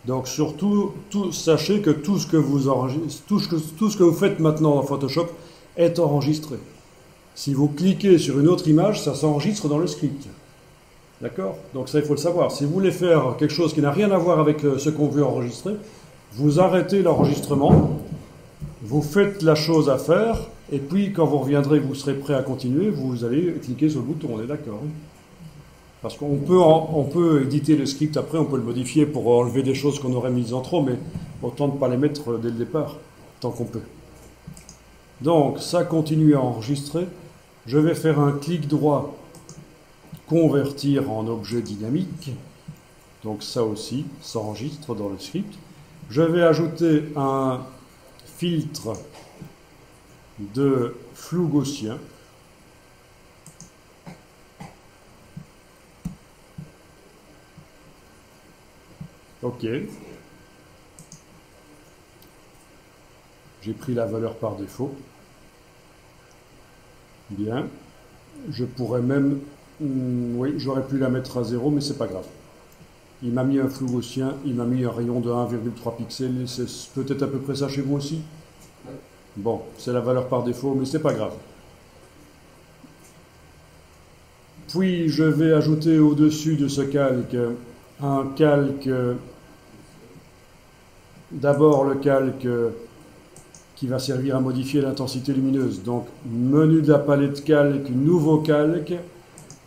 Donc surtout, sachez que tout ce que vous faites maintenant dans Photoshop est enregistré. Si vous cliquez sur une autre image, ça s'enregistre dans le script. D'accord? Donc ça, il faut le savoir. Si vous voulez faire quelque chose qui n'a rien à voir avec ce qu'on veut enregistrer, vous arrêtez l'enregistrement, vous faites la chose à faire, et puis quand vous reviendrez, vous serez prêt à continuer, vous allez cliquer sur le bouton, on est d'accord? Parce qu'on peut éditer le script après, on peut le modifier pour enlever des choses qu'on aurait mises en trop, mais autant ne pas les mettre dès le départ, tant qu'on peut. Donc, ça continue à enregistrer. Je vais faire un clic droit, convertir en objet dynamique. Donc ça aussi s'enregistre dans le script. Je vais ajouter un filtre de flou gaussien. OK. J'ai pris la valeur par défaut. Bien. Je pourrais même... oui, j'aurais pu la mettre à 0, mais c'est pas grave. Il m'a mis un flou gaussien, il m'a mis un rayon de 1,3 pixels. C'est peut-être à peu près ça chez vous aussi? Bon, c'est la valeur par défaut, mais c'est pas grave. Puis, je vais ajouter au-dessus de ce calque un calque... D'abord, le calque qui va servir à modifier l'intensité lumineuse. Donc, menu de la palette calque, nouveau calque,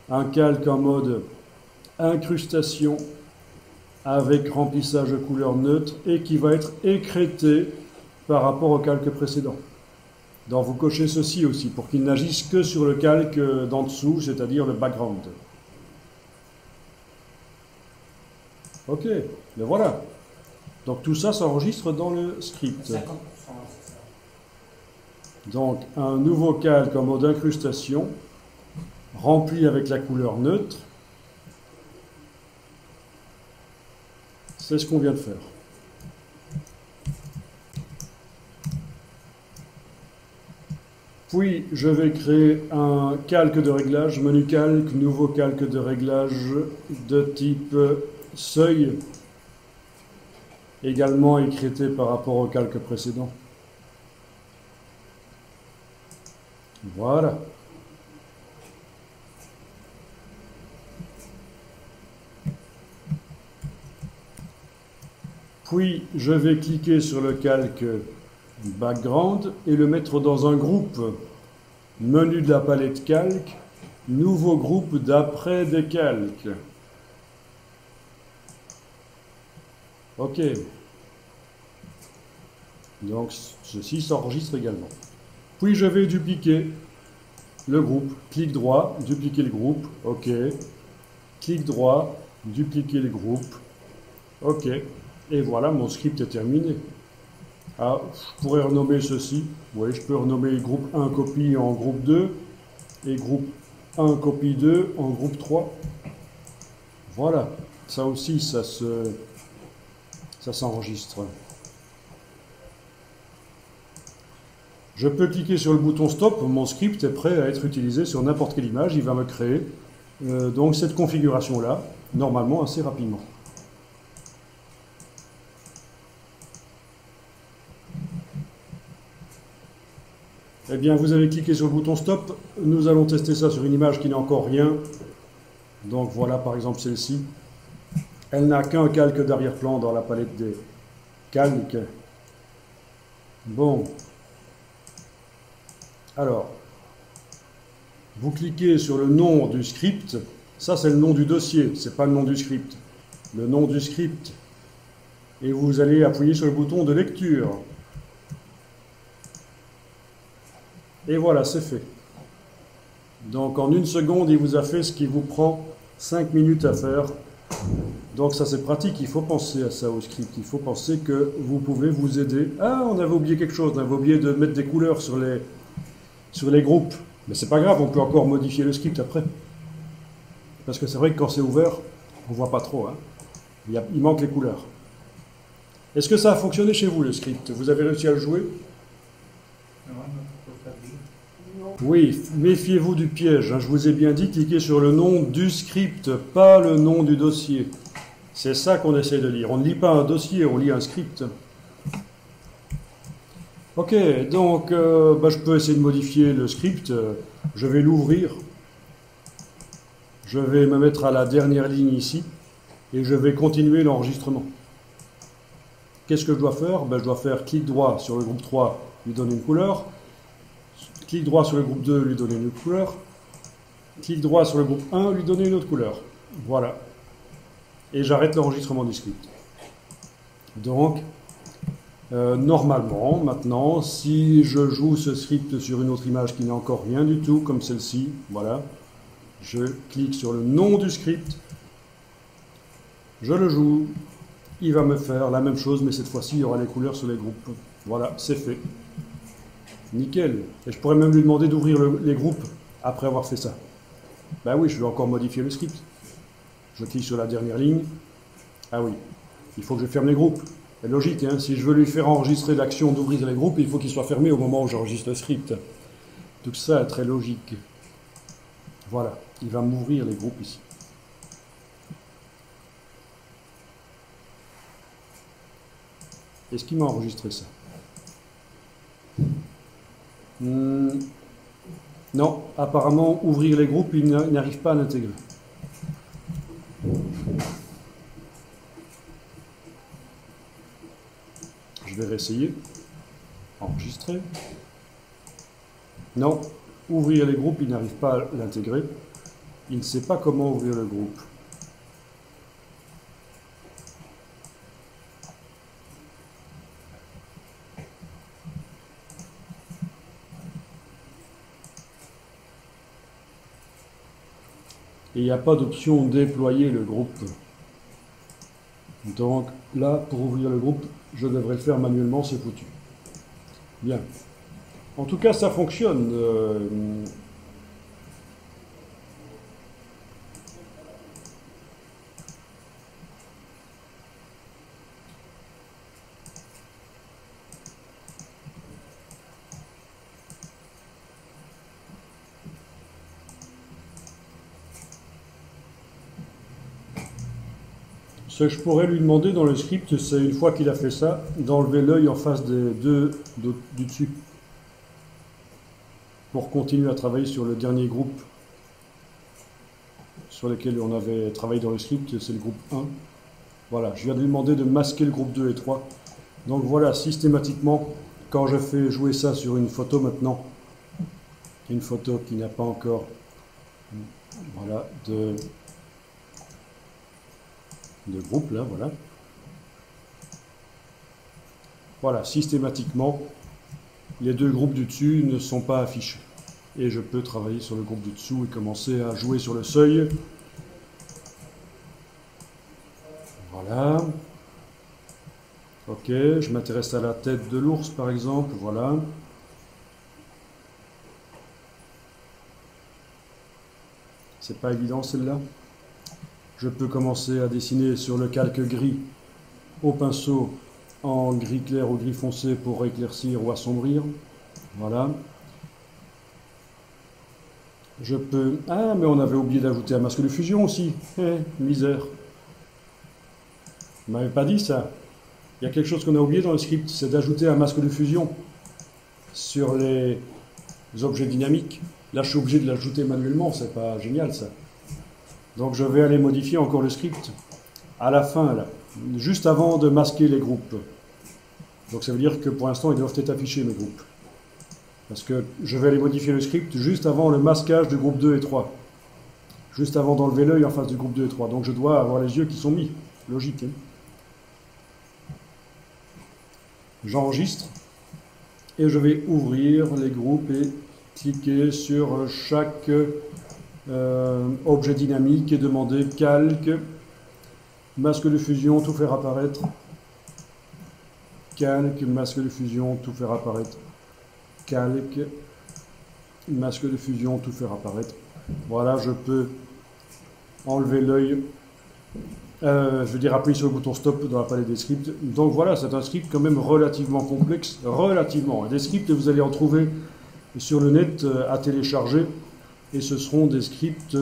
un calque en mode incrustation avec remplissage de couleur neutre et qui va être écrété par rapport au calque précédent. Donc, vous cochez ceci aussi pour qu'il n'agisse que sur le calque d'en dessous, c'est-à-dire le background. OK, ben voilà. Donc tout ça s'enregistre dans le script. 50%, Donc un nouveau calque en mode incrustation, rempli avec la couleur neutre. C'est ce qu'on vient de faire. Puis je vais créer un calque de réglage, menu calque, nouveau calque de réglage de type seuil, également écrété par rapport au calque précédent. Voilà. Puis je vais cliquer sur le calque background et le mettre dans un groupe. Menu de la palette calque, nouveau groupe d'après des calques. OK. Donc ceci s'enregistre également. Puis je vais dupliquer le groupe. Clic droit, dupliquer le groupe. OK. Clic droit, dupliquer le groupe. OK. Et voilà, mon script est terminé. Ah, je pourrais renommer ceci. Oui, je peux renommer groupe 1 copie en groupe 2 et groupe 1 copie 2 en groupe 3. Voilà. Ça aussi, ça s'enregistre. Je peux cliquer sur le bouton stop. Mon script est prêt à être utilisé sur n'importe quelle image. Il va me créer donc cette configuration-là, normalement assez rapidement. Eh bien, vous avez cliqué sur le bouton stop. Nous allons tester ça sur une image qui n'a encore rien. Donc voilà, par exemple, celle-ci. Elle n'a qu'un calque d'arrière-plan dans la palette des calques. Bon. Alors, vous cliquez sur le nom du script. Ça, c'est le nom du dossier. Ce n'est pas le nom du script. Le nom du script. Et vous allez appuyer sur le bouton de lecture. Et voilà, c'est fait. Donc en une seconde, il vous a fait ce qui vous prend 5 minutes à faire. Donc ça c'est pratique, il faut penser à ça au script. Il faut penser que vous pouvez vous aider. Ah, on avait oublié quelque chose, on avait oublié de mettre des couleurs sur les groupes. Mais c'est pas grave, on peut encore modifier le script après. Parce que c'est vrai que quand c'est ouvert, on voit pas trop. Hein. Il manque les couleurs. Est-ce que ça a fonctionné chez vous le script? Vous avez réussi à le jouer? Oui, méfiez-vous du piège. Hein. Je vous ai bien dit, cliquez sur le nom du script, pas le nom du dossier. C'est ça qu'on essaie de lire. On ne lit pas un dossier, on lit un script. Ok, donc je peux essayer de modifier le script. Je vais l'ouvrir. Je vais me mettre à la dernière ligne ici et je vais continuer l'enregistrement. Qu'est-ce que je dois faire? Je dois faire clic droit sur le groupe 3, lui donner une couleur. Clic droit sur le groupe 2, lui donner une autre couleur. Clic droit sur le groupe 1, lui donner une autre couleur. Voilà. Et j'arrête l'enregistrement du script. Donc, normalement, maintenant, si je joue ce script sur une autre image qui n'a encore rien du tout, comme celle-ci, voilà, je clique sur le nom du script, je le joue, il va me faire la même chose, mais cette fois-ci, il y aura les couleurs sur les groupes. Voilà, c'est fait. Nickel. Et je pourrais même lui demander d'ouvrir les groupes après avoir fait ça. Ben oui, je vais encore modifier le script. Je clique sur la dernière ligne. Ah oui, il faut que je ferme les groupes. C'est logique, hein. Si je veux lui faire enregistrer l'action d'ouvrir les groupes, il faut qu'il soit fermé au moment où j'enregistre le script. Tout ça est très logique. Voilà, il va m'ouvrir les groupes ici. Est-ce qu'il m'a enregistré ça? Non, apparemment, ouvrir les groupes, il n'arrive pas à l'intégrer. Je vais réessayer. Enregistrer. Non, ouvrir les groupes, il n'arrive pas à l'intégrer. Il ne sait pas comment ouvrir le groupe. Et il n'y a pas d'option déployer le groupe. Donc là, pour ouvrir le groupe, je devrais le faire manuellement, c'est foutu. Bien. En tout cas, ça fonctionne. Ce que je pourrais lui demander dans le script, c'est une fois qu'il a fait ça, d'enlever l'œil en face des deux du dessus. Pour continuer à travailler sur le dernier groupe sur lequel on avait travaillé dans le script, c'est le groupe 1. Voilà, je viens de lui demander de masquer le groupe 2 et 3. Donc voilà, systématiquement, quand je fais jouer ça sur une photo maintenant, une photo qui n'a pas encore voilà, de groupe là, voilà. Voilà, systématiquement, les deux groupes du dessus ne sont pas affichés. Et je peux travailler sur le groupe du dessous et commencer à jouer sur le seuil. Voilà. Ok, je m'intéresse à la tête de l'ours par exemple, voilà. C'est pas évident celle-là. Je peux commencer à dessiner sur le calque gris au pinceau en gris clair ou gris foncé pour éclaircir ou assombrir. Voilà. Je peux... Ah, mais on avait oublié d'ajouter un masque de fusion aussi. Misère. Vous m'avez pas dit ça. Il y a quelque chose qu'on a oublié dans le script, c'est d'ajouter un masque de fusion sur les objets dynamiques. Là, je suis obligé de l'ajouter manuellement, c'est pas génial ça. Donc je vais aller modifier encore le script à la fin, là, juste avant de masquer les groupes. Donc ça veut dire que pour l'instant, ils doivent être affichés, mes groupes. Parce que je vais aller modifier le script juste avant le masquage du groupe 2 et 3. Juste avant d'enlever l'œil en face du groupe 2 et 3. Donc je dois avoir les yeux qui sont mis. Logique. Hein. J'enregistre. Et je vais ouvrir les groupes et cliquer sur chaque objet dynamique et demander calque, masque de fusion, tout faire apparaître. Calque, masque de fusion, tout faire apparaître. Calque, masque de fusion, tout faire apparaître. Voilà, je peux enlever l'œil, je veux dire appuyer sur le bouton stop dans la palette des scripts. Donc voilà, c'est un script quand même relativement complexe, relativement. Des scripts, vous allez en trouver sur le net à télécharger, et ce seront des scripts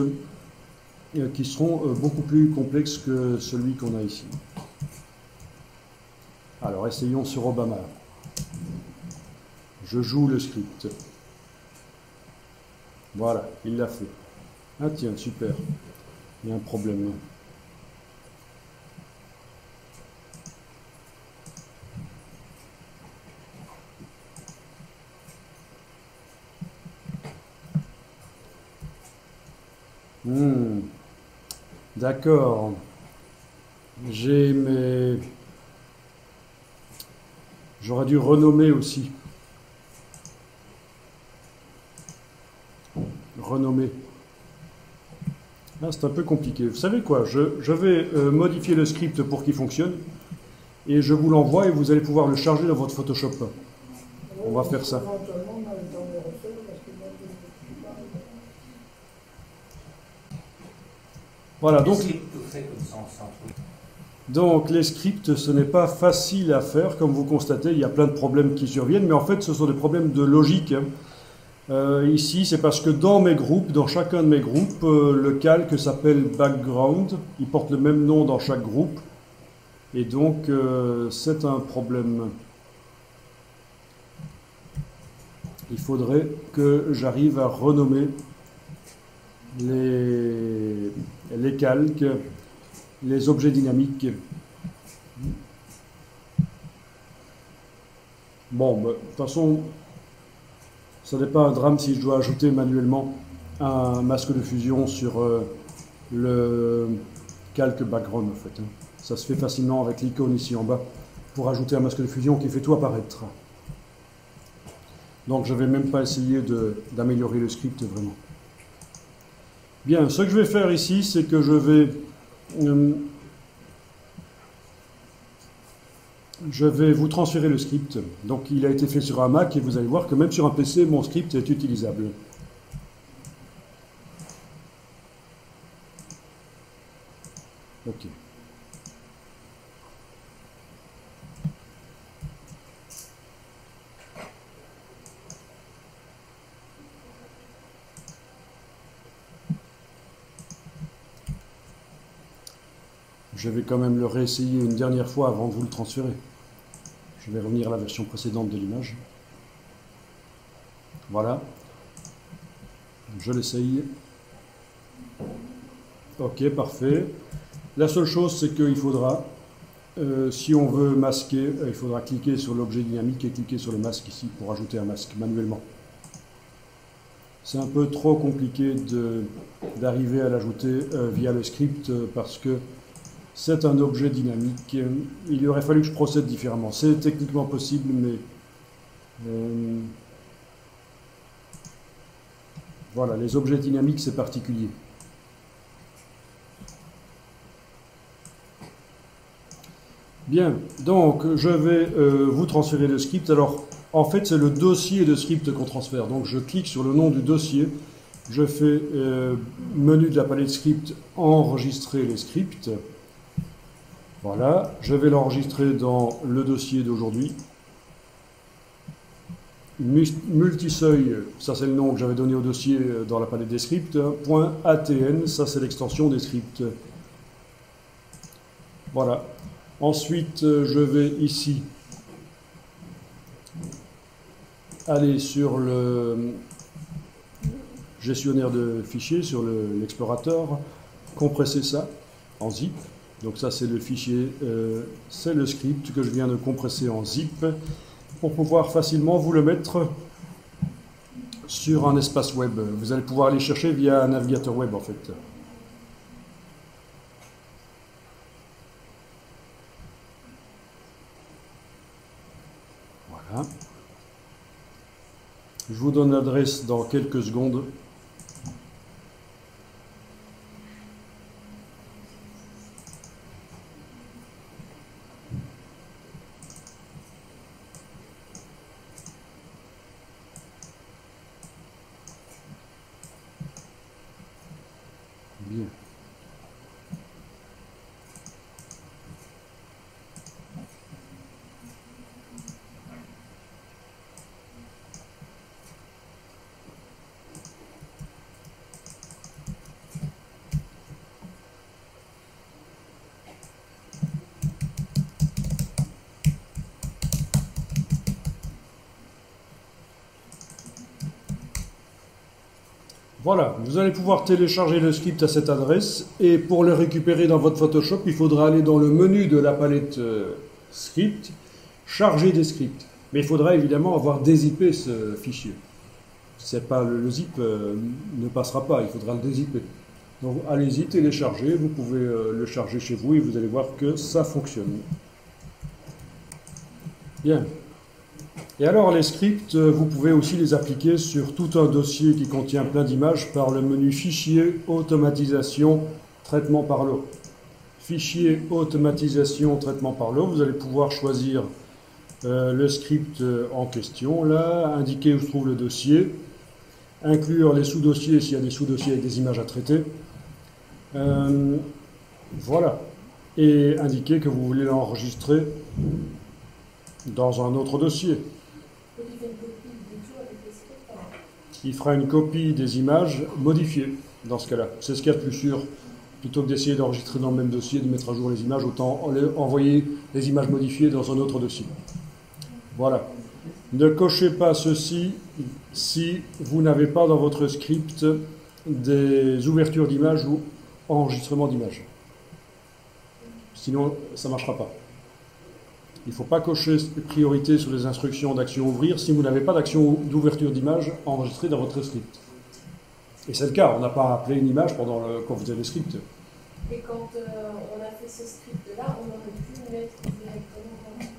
qui seront beaucoup plus complexes que celui qu'on a ici. Alors essayons sur Obama. Je joue le script. Voilà, il l'a fait. Ah tiens, super. Il y a un problème. D'accord. J'ai mes... J'aurais dû renommer aussi. Renommer. Là, c'est un peu compliqué. Vous savez quoi? Je vais modifier le script pour qu'il fonctionne. Et je vous l'envoie et vous allez pouvoir le charger dans votre Photoshop. On va faire ça. Voilà, donc les scripts, ce n'est pas facile à faire, comme vous constatez, il y a plein de problèmes qui surviennent, mais en fait ce sont des problèmes de logique. Ici, c'est parce que dans mes groupes, dans chacun de mes groupes, le calque s'appelle background, il porte le même nom dans chaque groupe, et donc c'est un problème. Il faudrait que j'arrive à renommer les calques, les objets dynamiques. Bon, de toute façon, ça n'est pas un drame si je dois ajouter manuellement un masque de fusion sur le calque background en fait. Ça se fait facilement avec l'icône ici en bas pour ajouter un masque de fusion qui fait tout apparaître. Donc je ne vais même pas essayer d'améliorer le script vraiment. Bien, ce que je vais faire ici, c'est que je vais vous transférer le script. Donc il a été fait sur un Mac et vous allez voir que même sur un PC, mon script est utilisable. Ok. Je vais quand même le réessayer une dernière fois avant de vous le transférer. Je vais revenir à la version précédente de l'image. Voilà. Je l'essaye. Ok, parfait. La seule chose, c'est qu'il faudra, si on veut masquer, il faudra cliquer sur l'objet dynamique et cliquer sur le masque ici pour ajouter un masque manuellement. C'est un peu trop compliqué d'arriver à l'ajouter via le script parce que c'est un objet dynamique. Il aurait fallu que je procède différemment. C'est techniquement possible, mais voilà, les objets dynamiques, c'est particulier. Bien, donc je vais vous transférer le script. Alors, en fait, c'est le dossier de script qu'on transfère. Donc, je clique sur le nom du dossier. Je fais menu de la palette script, enregistrer les scripts. Voilà, je vais l'enregistrer dans le dossier d'aujourd'hui. Multiseuil, ça c'est le nom que j'avais donné au dossier dans la palette des scripts. .atn, ça c'est l'extension des scripts. Voilà. Ensuite, je vais ici aller sur le gestionnaire de fichiers, sur l'explorateur, compresser ça en zip. Donc ça, c'est le fichier, c'est le script que je viens de compresser en zip pour pouvoir facilement vous le mettre sur un espace web. Vous allez pouvoir aller chercher via un navigateur web, en fait. Voilà. Je vous donne l'adresse dans quelques secondes. Bien. Voilà, vous allez pouvoir télécharger le script à cette adresse et pour le récupérer dans votre Photoshop, il faudra aller dans le menu de la palette script, charger des scripts. Mais il faudra évidemment avoir dézippé ce fichier. C'est pas le zip ne passera pas, il faudra le dézipper. Donc allez-y, téléchargez, vous pouvez le charger chez vous et vous allez voir que ça fonctionne. Bien. Et alors les scripts, vous pouvez aussi les appliquer sur tout un dossier qui contient plein d'images par le menu Fichier, Automatisation, Traitement par l'eau. Fichier, Automatisation, Traitement par l'eau, vous allez pouvoir choisir le script en question, là, indiquer où se trouve le dossier, inclure les sous-dossiers s'il y a des sous-dossiers avec des images à traiter. Voilà. Et indiquer que vous voulez l'enregistrer dans un autre dossier. Il fera une copie des images modifiées dans ce cas-là. C'est ce qu'il y a de plus sûr. Plutôt que d'essayer d'enregistrer dans le même dossier, de mettre à jour les images, autant envoyer les images modifiées dans un autre dossier. Voilà. Ne cochez pas ceci si vous n'avez pas dans votre script des ouvertures d'images ou enregistrement d'images. Sinon, ça ne marchera pas. Il ne faut pas cocher priorité sur les instructions d'action ouvrir si vous n'avez pas d'action d'ouverture d'image enregistrée dans votre script. Et c'est le cas, on n'a pas appelé une image quand vous avez le script. Et quand on a fait ce script-là, on aurait pu mettre directement...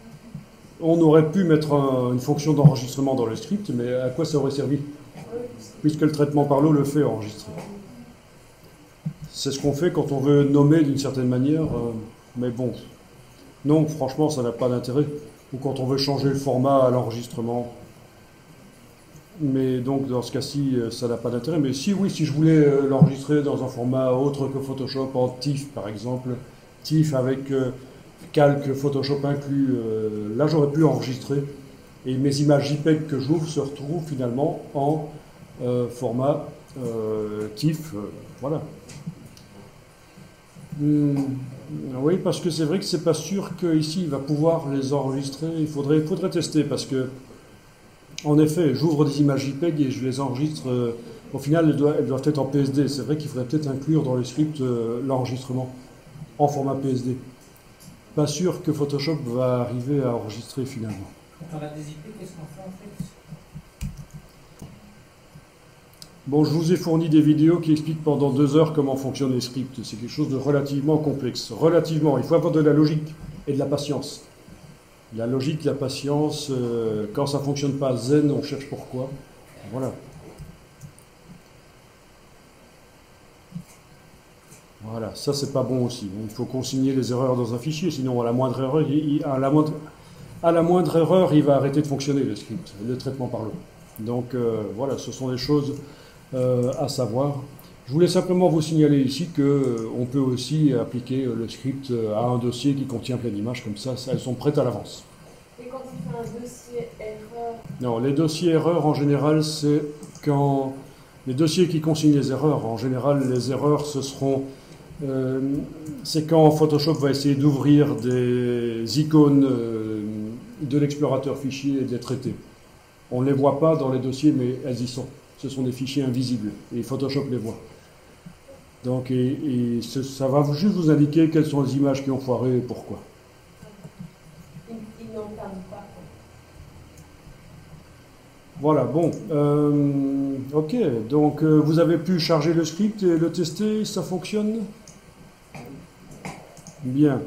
On aurait pu mettre une fonction d'enregistrement dans le script, mais à quoi ça aurait servi? Puisque le traitement par l'eau le fait enregistrer. C'est ce qu'on fait quand on veut nommer d'une certaine manière, mais bon... Non, franchement, ça n'a pas d'intérêt. Ou quand on veut changer le format à l'enregistrement. Mais donc, dans ce cas-ci, ça n'a pas d'intérêt. Mais si, oui, si je voulais l'enregistrer dans un format autre que Photoshop, en TIFF par exemple, TIFF avec calque Photoshop inclus, là j'aurais pu enregistrer. Et mes images JPEG que j'ouvre se retrouvent finalement en format TIFF. Voilà. Hmm, oui, parce que c'est vrai que c'est pas sûr qu'ici il va pouvoir les enregistrer. Faudrait tester parce que, en effet, j'ouvre des images JPEG et je les enregistre. Au final, elles doivent être en PSD. C'est vrai qu'il faudrait peut-être inclure dans le script l'enregistrement en format PSD. Pas sûr que Photoshop va arriver à enregistrer finalement. Quand on a des IP, qu'est-ce qu'on fait en fait? Bon, je vous ai fourni des vidéos qui expliquent pendant 2 heures comment fonctionnent les scripts. C'est quelque chose de relativement complexe. Relativement, il faut avoir de la logique et de la patience. La logique, la patience, quand ça fonctionne pas zen, on cherche pourquoi. Voilà. Voilà, ça c'est pas bon aussi. Il faut consigner les erreurs dans un fichier, sinon à la moindre erreur, à la moindre erreur, il va arrêter de fonctionner le script, le traitement par l'eau. Donc voilà, ce sont des choses à savoir. Je voulais simplement vous signaler ici qu'on peut aussi appliquer le script à un dossier qui contient plein d'images, comme ça, elles sont prêtes à l'avance. Et quand il fait un dossier erreur, Non, les dossiers erreurs en général, c'est quand les dossiers qui consignent les erreurs, en général, les erreurs, c'est quand Photoshop va essayer d'ouvrir des icônes de l'explorateur fichier et de les traiter. On ne les voit pas dans les dossiers, mais elles y sont. Ce sont des fichiers invisibles et Photoshop les voit. Donc, ça va juste vous indiquer quelles sont les images qui ont foiré et pourquoi. il n'entame pas. Voilà, bon. Ok, donc vous avez pu charger le script et le tester, ça fonctionne? Bien.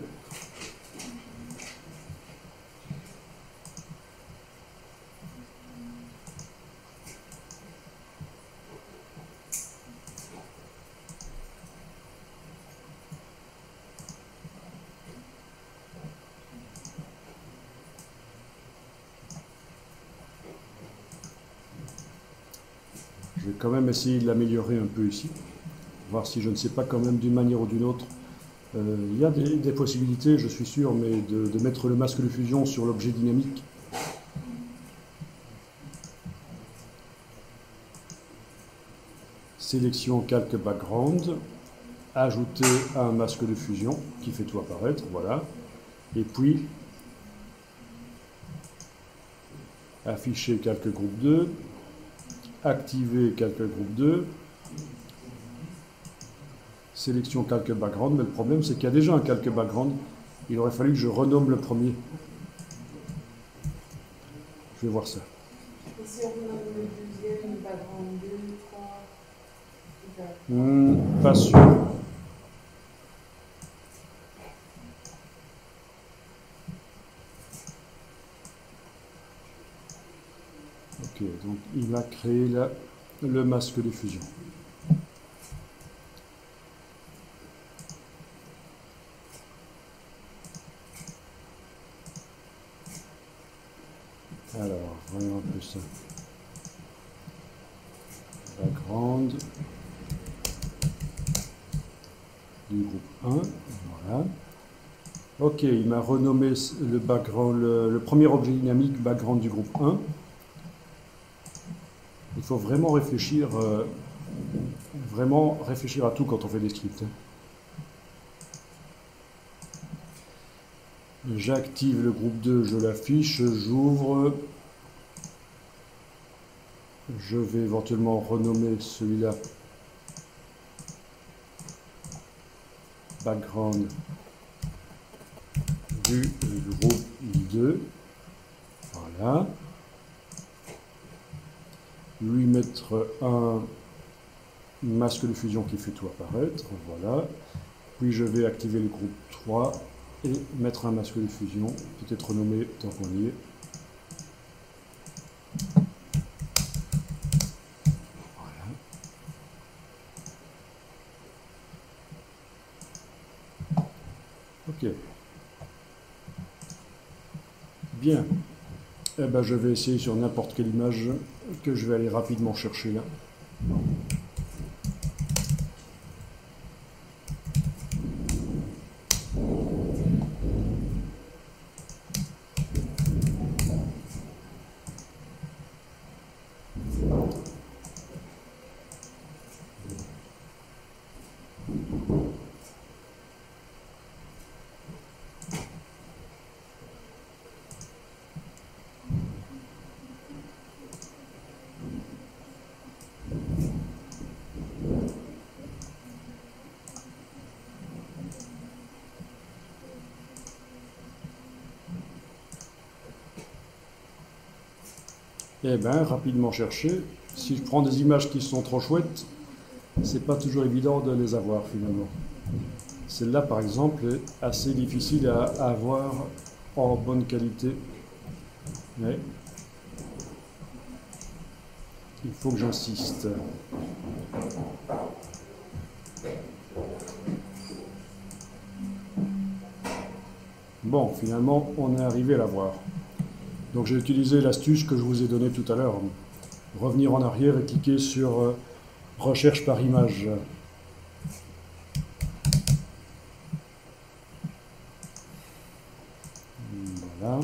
Je vais quand même essayer de l'améliorer un peu ici, voir si je ne sais pas quand même d'une manière ou d'une autre. Il y a des possibilités, je suis sûr, mais de mettre le masque de fusion sur l'objet dynamique. Sélection calque background, ajouter un masque de fusion qui fait tout apparaître, voilà. Et puis, afficher calque groupe 2, activer calque groupe 2, sélection calque background, mais le problème c'est qu'il y a déjà un calque background, il aurait fallu que je renomme le premier. Je vais voir ça. Et si on renomme le deuxième, background 2, 3, Pas sûr. Ok, donc il a créé le masque de fusion. Alors, voyons un peu ça. Background du groupe 1, voilà. Ok, il m'a renommé le background, le premier objet dynamique background du groupe 1. Il faut vraiment réfléchir à tout quand on fait des scripts. J'active le groupe 2, je l'affiche, j'ouvre. Je vais éventuellement renommer celui-là background du groupe 2. Voilà. Lui mettre un masque de fusion qui fait tout apparaître. Voilà. Puis je vais activer le groupe 3 et mettre un masque de fusion, peut-être renommé tant qu'on y est. Ok. Bien. Eh ben, je vais essayer sur n'importe quelle image que je vais aller rapidement chercher là. Eh bien, rapidement chercher. Si je prends des images qui sont trop chouettes, c'est pas toujours évident de les avoir finalement. Celle-là, par exemple, est assez difficile à avoir en bonne qualité. Mais il faut que j'insiste. Bon, finalement, on est arrivé à la voir. Donc j'ai utilisé l'astuce que je vous ai donnée tout à l'heure. Revenir en arrière et cliquer sur recherche par image. Voilà.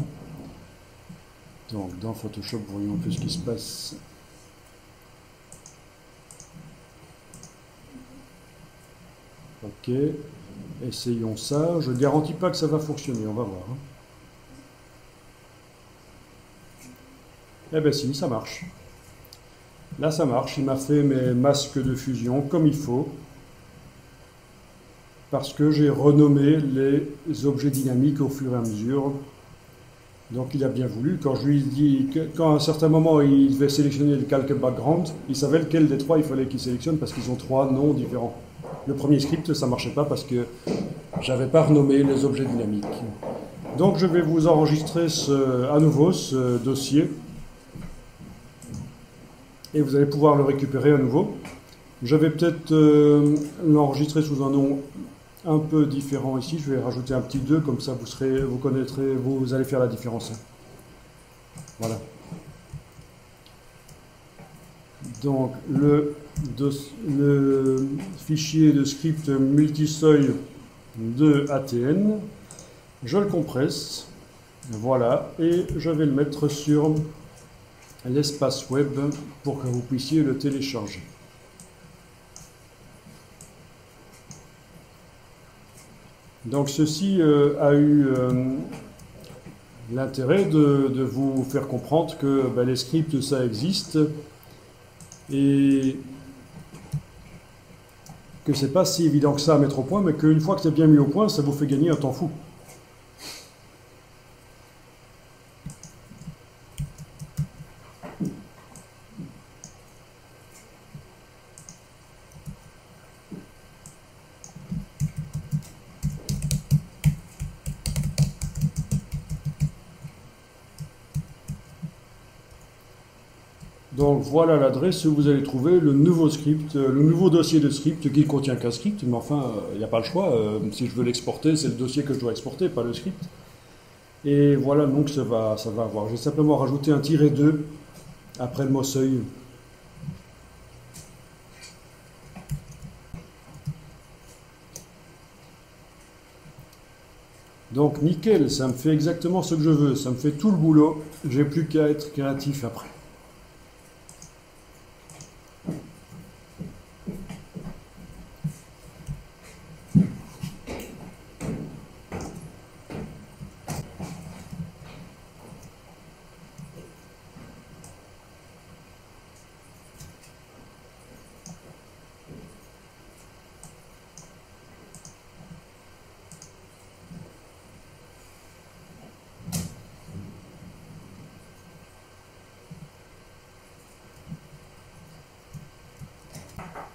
Donc dans Photoshop, voyons un peu ce qui se passe. Ok. Essayons ça. Je ne garantis pas que ça va fonctionner, on va voir. Eh bien si, ça marche. Là ça marche, il m'a fait mes masques de fusion comme il faut. Parce que j'ai renommé les objets dynamiques au fur et à mesure. Donc il a bien voulu. Quand je lui ai dit, quand à un certain moment il devait sélectionner le calque background, il savait lequel des trois il fallait qu'il sélectionne parce qu'ils ont trois noms différents. Le premier script, ça ne marchait pas parce que j'avais pas renommé les objets dynamiques. Donc je vais vous enregistrer à nouveau ce dossier. Et vous allez pouvoir le récupérer à nouveau. Je vais peut-être l'enregistrer sous un nom un peu différent ici. Je vais rajouter un petit 2, comme ça vous connaîtrez, vous allez faire la différence. Voilà. Donc le fichier de script multiseuil de ATN, je le compresse. Voilà. Et je vais le mettre sur l'espace web pour que vous puissiez le télécharger. Donc ceci a eu l'intérêt de vous faire comprendre que les scripts ça existe et que c'est pas si évident que ça à mettre au point, mais qu'une fois que c'est bien mis au point, ça vous fait gagner un temps fou. Donc voilà l'adresse où vous allez trouver le nouveau script, le nouveau dossier de script qui ne contient qu'un script, mais enfin, il n'y a pas le choix. Si je veux l'exporter, c'est le dossier que je dois exporter, pas le script. Et voilà donc ça va avoir. J'ai simplement rajouté un -2 après le mot seuil. Donc nickel, ça me fait exactement ce que je veux, ça me fait tout le boulot, j'ai plus qu'à être créatif après.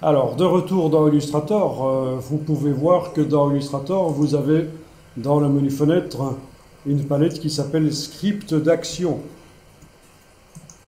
Alors, de retour dans Illustrator, vous pouvez voir que dans Illustrator, vous avez dans le menu fenêtre une palette qui s'appelle script d'action.